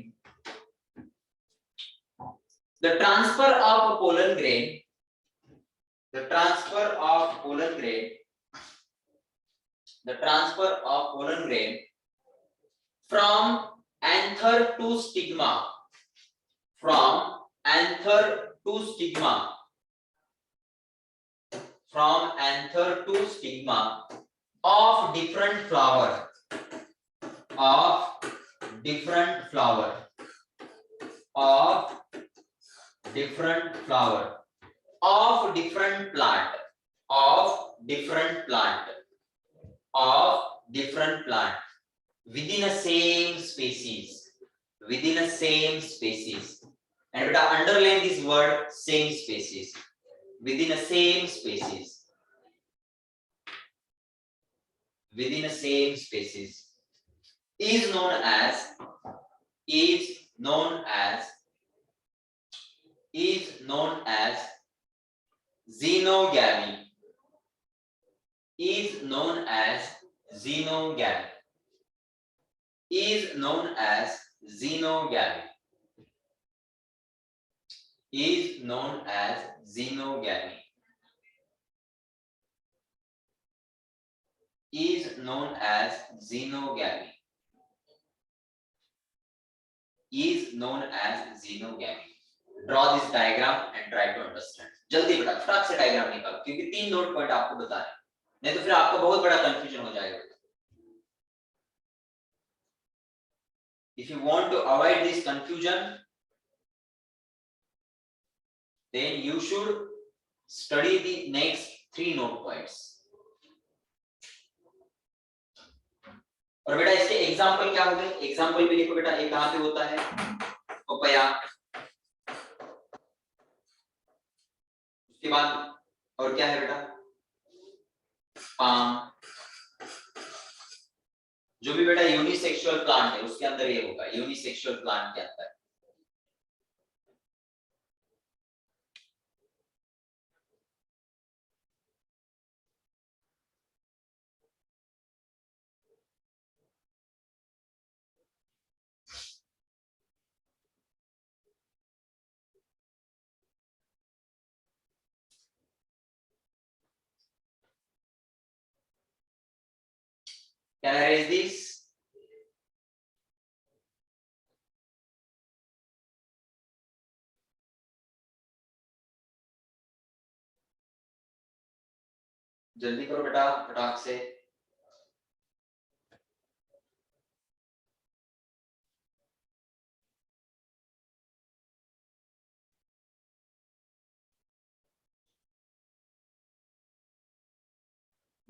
The transfer of pollen grain, the transfer of pollen grain, the transfer of pollen grain from anther to stigma, from anther to stigma, from anther to stigma of different flower, of different flower, of different flower, of different plant, of different plant, of different plant within a same species, within a same species. And beta underline this word same species. Within a same species. Within a same species is known as xenogamy. Is known as xenogamy. Is known as xenogamy. Is known as xenogamy. Is known as xenogamy. Is known as xenogamy. Draw this diagram and try to understand. जल्दी बेटा फटाक से diagram निकालो क्योंकि 3 note point आपको बताने हैं, नहीं तो फिर आपको बहुत बड़ा कंफ्यूजन हो जाएगा। If you want to avoid this confusion, then you should study the next 3 note points. और बेटा इसके एग्जांपल क्या हो गए? एग्जांपल भी लिखो बेटा, ये कहां पे होता है? पपया। उसके बाद और क्या है बेटा? पाम। जो भी बेटा यूनिसेक्सुअल प्लांट है उसके अंदर ये होगा, यूनिसेक्सुअल प्लांट के अंदर। Can I erase this? जल्दी करो बेटा फटाक से।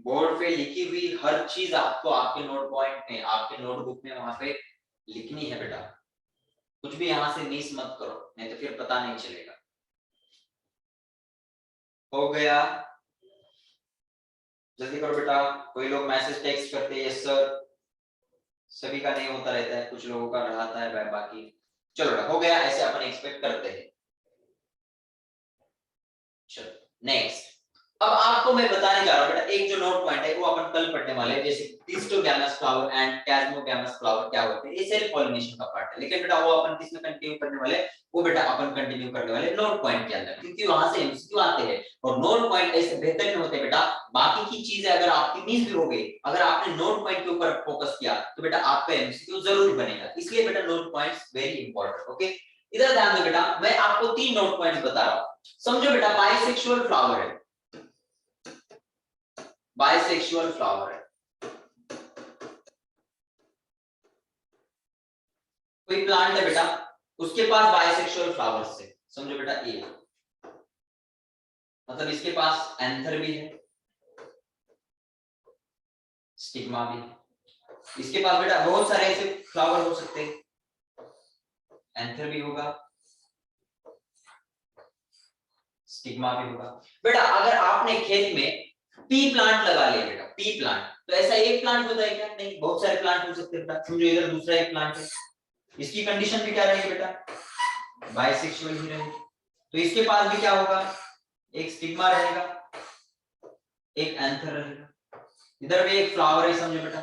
बोर्ड पे लिखी हुई हर चीज आपको आपके नोट पॉइंट में, आपके नोटबुक में वहां पे लिखनी है बेटा। कुछ भी यहां से मिस मत करो, नहीं तो फिर पता नहीं चलेगा। हो गया? जल्दी करो बेटा। कोई लोग मैसेज टेक्स्ट करते हैं यस सर, सभी का नहीं होता रहता है, कुछ लोगों का रहता है बाकी। चलो बेटा हो गया, ऐसे अपन एक्सपेक्ट करते हैं। चलो नेक्स्ट, अब आपको मैं बताने जा रहा हूं बेटा, एक जो नोट पॉइंट है वो अपन कल पढ़ने वाले हैं, जैसे क्लिस्टोगैमस फ्लावर एंड कैस्मोगैमस फ्लावर क्या होते हैं, ये सेल्फ पॉलिनेशन का पार्ट है। लेकिन बेटा वो अपन किसमें कंटिन्यू करने वाले हैं? वो बेटा अपन कंटिन्यू करने वाले नोट पॉइंट के अंदर, क्योंकि वहां से एमसीक्यू आते हैं और नोट पॉइंट ऐसे बेहतर होते हैं बेटा। बाकी की चीजें अगर आपकी मिस भी हो गई, अगर आपने नोट पॉइंट के ऊपर फोकस किया तो बेटा आपका एमसीक्यू जरूर बनेगा। इसलिए बेटा note points very important. Okay, इधर ध्यान दो बेटा, मैं आपको 3 नोट पॉइंट्स बता रहा हूं। समझो बेटा बाइसेक्सुअल फ्लावर है, बाइसेक्सुअल फ्लावर है। कोई प्लांट है बेटा, उसके पास बाइसेक्सुअल फ्लावर्स है। समझो बेटा ये मतलब इसके पास एंथर भी है, स्टिग्मा भी है। इसके पास बेटा बहुत सारे ऐसे फ्लावर हो सकते हैं, एंथर भी होगा, स्टिग्मा भी होगा। बेटा अगर आपने खेत में पी प्लांट लगा लिया बेटा, पी प्लांट, तो ऐसा एक प्लांट होता है क्या? नहीं, बहुत सारे प्लांट हो सकते हैं बेटा। समझो इधर दूसरा एक प्लांट है, इसकी कंडीशन भी क्या रहेगी बेटा? बाइसेक्सुअल ही रहेगी। तो इसके पास भी क्या होगा? एक स्टिग्मा रहेगा, एक एंथर रहेगा। इधर भी एक फ्लावर है, समझो बेटा,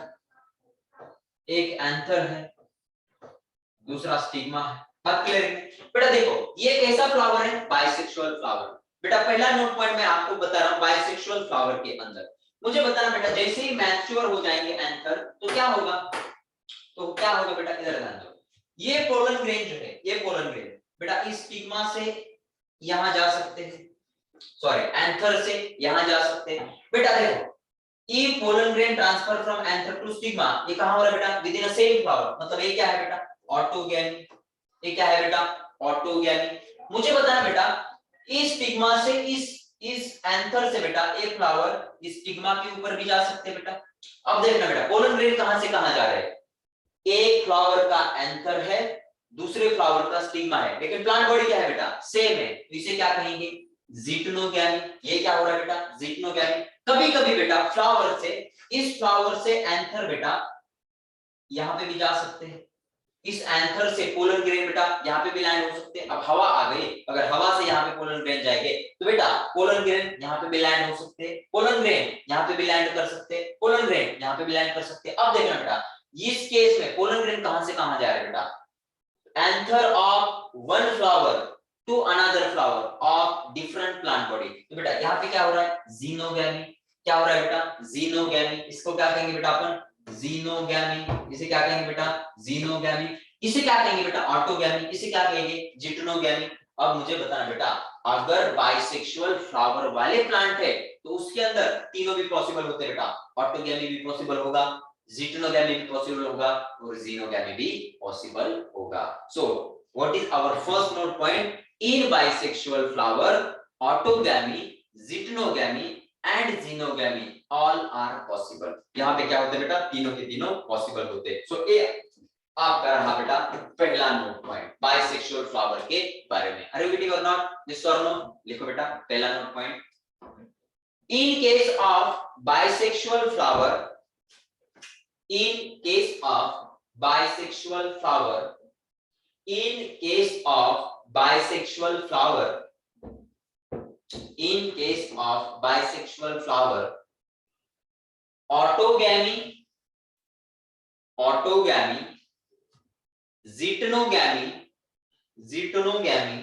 एक एंथर है, दूसरा स्टिग्मा है। बात क्लियर है बेटा? देखो ये कैसा फ्लावर है? Bisexual flower. बेटा पहला नोट पॉइंट मैं आपको बता रहा हूं, बाइसेक्सुअल फ्लावर के अंदर मुझे बताना बेटा, जैसे ही मैच्योर हो जाएंगे एंथर तो क्या होगा? तो क्या होगा बेटा? इधर ध्यान दो, ये पोलन ग्रेन जो है, ये पोलन ग्रेन बेटा इस स्टिग्मा से यहां जा सकते हैं, सॉरी एंथर से यहां जा सकते हैं। बेटा देखो ई pollen grain transfer from anther to stigma, ये कहां हो रहा है बेटा? Within a same flower. मतलब ये क्या है बेटा? ऑटोगैमी। ये क्या है बेटा? ऑटोगैमी। मुझे बताना बेटा इस स्टिग्मा से इस एंथर से बेटा एक फ्लावर इस स्टिग्मा के ऊपर भी जा सकते हैं बेटा। अब देखना बेटा पोलन ग्रेन कहां से कहां जा रहे हैं? एक फ्लावर का एंथर है दूसरे फ्लावर का स्टिग्मा है, लेकिन प्लांट बॉडी क्या है बेटा, सेम है, तो इसे क्या कहेंगे, जिटनोगैमी। ये क्या हो रहा है बेटा, जिटनोगैमी। कभी कभी बेटा फ्लावर से, इस फ्लावर से एंथर बेटा यहाँ पे भी जा सकते हैं, इस एंथर से पोलन ग्रेन बेटा यहाँ पे भी लैंड हो सकते हैं। अब हवा आ गई, अगर हवा से यहाँ पे पोलन ग्रेन जाएंगे तो बेटा पोलन ग्रेन यहाँ पे भी लैंड हो सकते हैं, पोलन ग्रेन यहाँ पे भी लैंड कर सकते हैं, पोलन ग्रेन यहाँ पे भी लैंड कर सकते हैं। अब देखना बेटा इस केस में पोलन ग्रेन कहां से कहां जा रहा है बेटा, anther of one flower to another flower of different plant body. तो बेटा यहाँ पे क्या हो रहा है, जीनोगैमी। क्या हो रहा है बेटा, जीनोगैमी। इसको क्या कहेंगे बेटा अपन, जीनोगैमी। इसे क्या कहेंगे बेटा, जीनोगैमी। इसे क्या कहेंगे बेटा, ऑटोगैमी। इसे क्या कहेंगे, जिटनोगैमी। अब मुझे बताना बेटा, अगर बाइसेक्सुअल फ्लावर वाले प्लांट है तो उसके अंदर तीनों भी पॉसिबल होते हैं बेटा, ऑटोगैमी भी पॉसिबल होगा, जिटनोगैमी भी पॉसिबल होगा और जीनोगैमी भी पॉसिबल होगा। So what is our first note point, in bisexual flower autogamy, geitonogamy and xenogamy all are possible. यहाँ पे क्या होते हैं बेटा, तीनों के तीनों पॉसिबल होते हैं। सो ये आपका रहा बेटा पहला नोट पॉइंट बाइसेक्सुअल फ्लावर के बारे में। आर यू गेटिंग और नॉट, यस और नो। लिखो बेटा पहला note point, in case of bisexual flower, in case of bisexual flower, in case of bisexual flower, in case of bisexual flower, autogamy, autogamy, zitnogamy, zitnogamy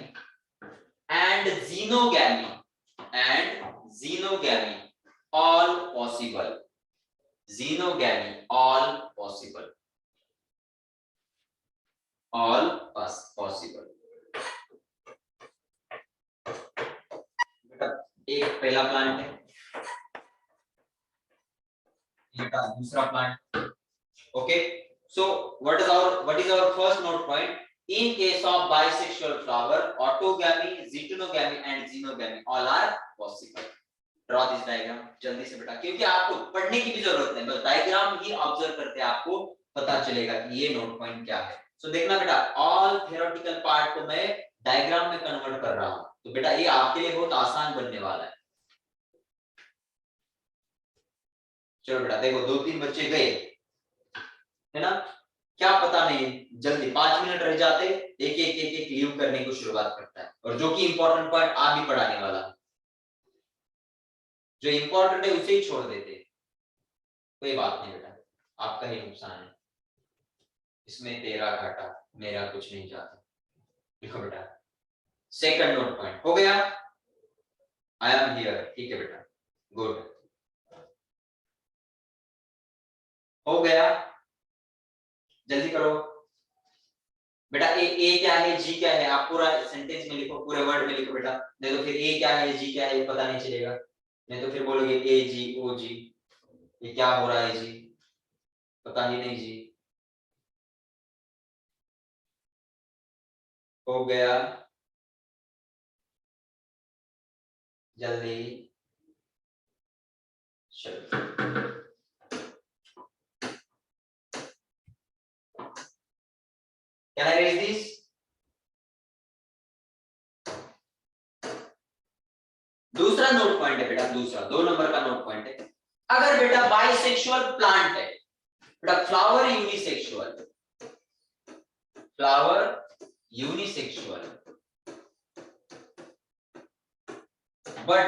and xenogamy, and xenogamy all possible, xenogamy all possible, all possible। बेटा एक पहला plant है, बेटा दूसरा plant. Okay, so what is our first note point, in case of bisexual flower autogamy, zitnogamy and xenogamy all are possible। Draw this diagram जल्दी से बेटा, क्योंकि आपको पढ़ने की भी जरूरत नहीं, बस डायग्राम ही ऑब्जर्व करते आपको पता चलेगा कि ये नोट पॉइंट क्या है। सो देखना बेटा ऑल थ्योरेटिकल पार्ट को मैं डायग्राम में कन्वर्ट कर रहा हूं, तो बेटा ये आपके लिए बहुत आसान बनने वाला है। चलो बेटा देखो 2-3 बच्चे गए है ना, क्या पता नहीं, जल्दी 5 मिनट रह जाते एक एक लीव करने को शुरुआत करता है, और जो कि इंपॉर्टेंट पॉइंट आप भी पढ़ाने वाला है, जो इंपॉर्टेंट है उसे ही छोड़ देते। कोई बात नहीं बेटा, आपका ही नुकसान है, इसमें तेरा घाटा मेरा कुछ नहीं जाता। देखो बेटा सेकंड नोट पॉइंट हो गया, आई एम हियर, ठीक है बेटा, गुड, हो गया, जल्दी करो बेटा। ए क्या है, जी क्या है, आप पूरा सेंटेंस में लिखो, पूरे वर्ड में लिखो बेटा, नहीं तो फिर ए क्या है जी क्या है पता नहीं चलेगा, नहीं तो फिर बोलोगे ए जी ओ जी, ये क्या हो रहा है जी, पता ही नहीं जी। हो गया, जल्दी चलो। Can I raise this? दूसरा नोट पॉइंट है बेटा, दूसरा 2 नंबर का नोट पॉइंट है, अगर बेटा बाइसेक्सुअल प्लांट है बेटा, flower unisexual, flower unisexual but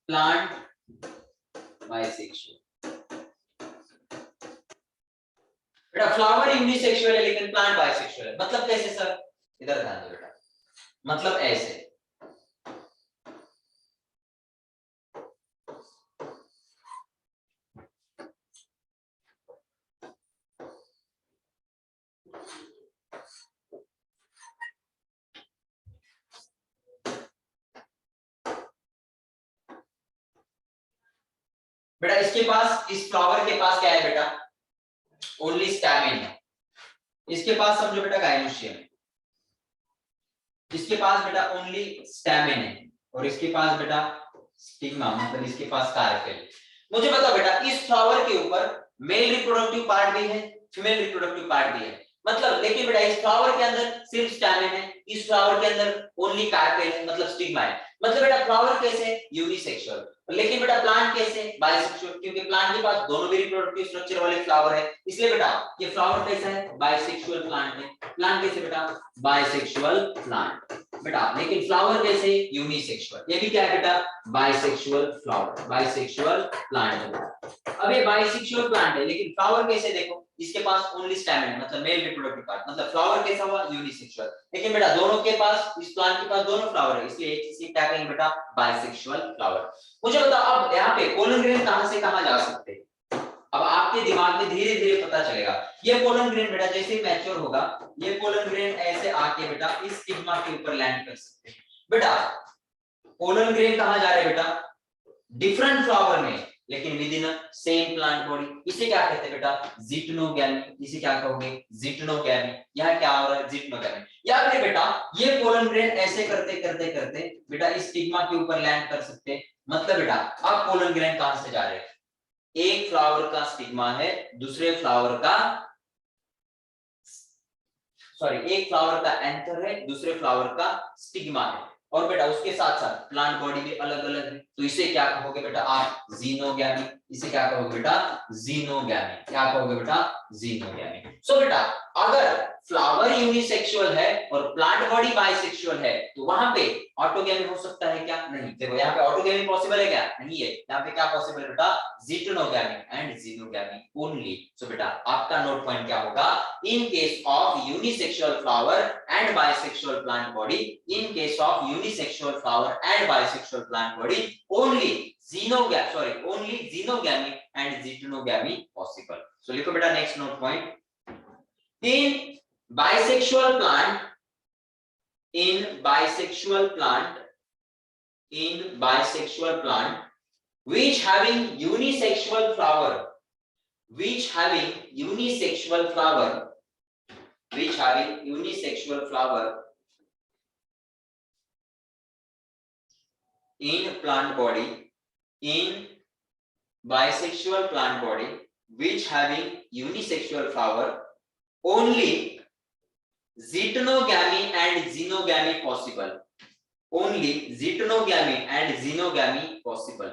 plant bisexual. बेटा फ्लावर यूनिसेक्सुअल है लेकिन प्लांट बाइसेक्सुअल है, मतलब कैसे सर, इधर ध्यान दो बेटा, मतलब ऐसे, बेटा इसके पास, इस फ्लावर के पास क्या है बेटा, ओनली स्टैमेन है, इसके पास समझो बेटा गाइनोशियम है, इसके पास बेटा ओनली स्टैमेन है, और इसके पास बेटा स्टिग्मा, मतलब इसके पास कार्पेल। मुझे बताओ बेटा इस फ्लावर के ऊपर मेल रिप्रोडक्टिव पार्ट भी है, फीमेल रिप्रोडक्टिव पार्ट भी है, मतलब लेकिन बेटा इस फ्लावर के अंदर सिर्फ स्टैमेन है, इस फ्लावर के अंदर ओनली कार्पेल है, मतलब स्टिग्मा है। मतलब बेटा फ्लावर कैसे यूनिसेक्सुअल, लेकिन बेटा प्लांट कैसे बाइसेक्सुअल, क्योंकि प्लांट के पास दोनों भी रिप्रोडक्टिव स्ट्रक्चर वाले फ्लावर है, इसलिए बेटा ये फ्लावर कैसा है बाइसेक्सुअल प्लांट है। प्लांट कैसे बेटा बाइसेक्सुअल प्लांट बेटा, लेकिन फ्लावर कैसे यूनिसेक्सुअल, ये भी क्या है बेटा बाइसेक्सुअल फ्लावर, बाइसेक्सुअल प्लांट है। अब ये बाइसेक्सुअल प्लांट है लेकिन फ्लावर कैसे, देखो इसके पास ओनली स्टैमेन मतलब मेल रिप्रोडक्टिव पार्ट, मतलब फ्लावर कैसा हुआ यूनिसेक्सुअल, लेकिन बेटा दोनों के पास, इस प्लांट के पास दोनों फ्लावर है, इसलिए एक चीज क्या कहेंगे बेटा बाइसेक्सुअल फ्लावर। मुझे बताओ अब यहाँ पे पोलन ग्रेन कहां से कहां जा सकते हैं, अब आपके दिमाग में धीरे धीरे पता चलेगा। ये पोलन ग्रेन बेटा जैसे मैच्योर होगा, ये पोलन ग्रेन ऐसे आके बेटा इस स्टिग्मा के ऊपर लैंड कर सकते हैं। बेटा पोलन ग्रेन कहां जा रहे हैं बेटा डिफरेंट फ्लावर में, लेकिन with in same plant body, इसे क्या कहते हैं बेटा जिटनोगैमी, इसे क्या कहोगे जिटनोगैमी। यहाँ क्या हो रहा है जिटनोगैमी, या फिर बेटा ये पोलन ग्रेन ऐसे करते करते करते बेटा इस स्टिग्मा के ऊपर लैंड कर सकते हैं। मतलब बेटा अब पोलन ग्रेन कहां से जा रहे हैं, एक फ्लावर का स्टिग्मा है, दूसरे फ्लावर का एक फ्लावर का एंथर है, दूसरे फ्लावर का स्टिग्मा है, और बेटा उसके साथ साथ प्लांट बॉडी भी अलग अलग है, तो इसे क्या कहोगे बेटा आप जीनोगैमी, इसे क्या कहोगे बेटा जीनोगैमी, क्या कहोगे बेटा जीनोगैमी। सो बेटा अगर फ्लावर यूनिसेक्सुअल है और प्लांट बॉडी बाइसेक्सुअल है तो वहां पे ऑटोगैमी हो सकता है क्या, नहीं। देखो यहाँ पे ऑटोगैमी पॉसिबल है क्या, नहीं है। यहाँ पे क्या पॉसिबल है बेटा जिटनोगैमी एंड जीनोगैमी ओनली। सो बेटा आपका नोट पॉइंट क्या होगा, इन case of unisexual flower and bisexual plant body, in case of unisexual flower and bisexual plant body only xenogamy and zytonogamy possible. So लिखो बेटा next note point, in bisexual plant, in bisexual plant which having unisexual flower, which having unisexual flower in plant body, in bisexual plant body which having unisexual flower, only zytonogamy and xenogamy possible, only zytonogamy and xenogamy possible,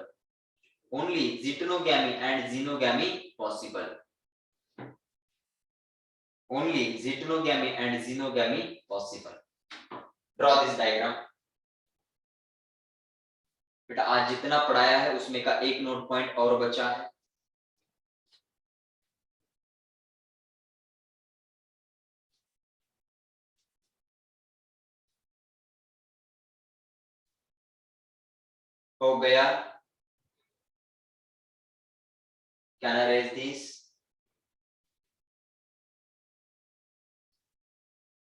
only zytonogamy and xenogamy possible, only zytonogamy and xenogamy possible. Draw this diagram. बेटा आज जितना पढ़ाया है उसमें का एक note point और बचा है। हो गया, कैन आई रेज दिस,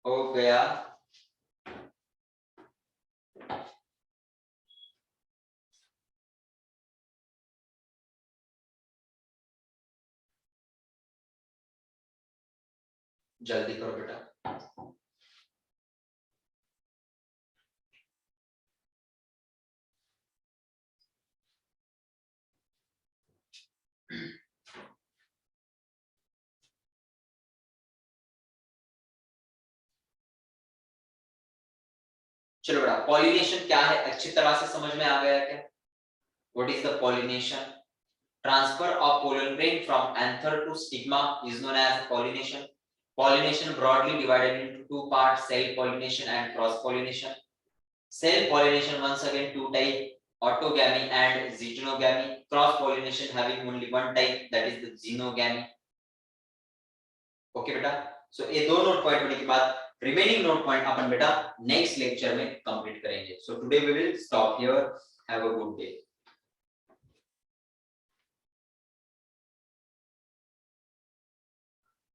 हो गया। जल्दी करो बेटा। चलो बेटा पॉलिनेशन क्या है अच्छी तरह से समझ में आ गया क्या, what is the pollination, transfer of pollen grain from anther to stigma is known as pollination. Pollination broadly divided into two parts, self pollination and cross pollination. Self pollination once again two type, autogamy and zytonogamy. Cross pollination having only one type, that is the xenogamy. Okay बेटा, so ये दो note point होने के बाद remaining note point अपन बेटा next lecture में complete करेंगे. So today we will stop here. Have a good day.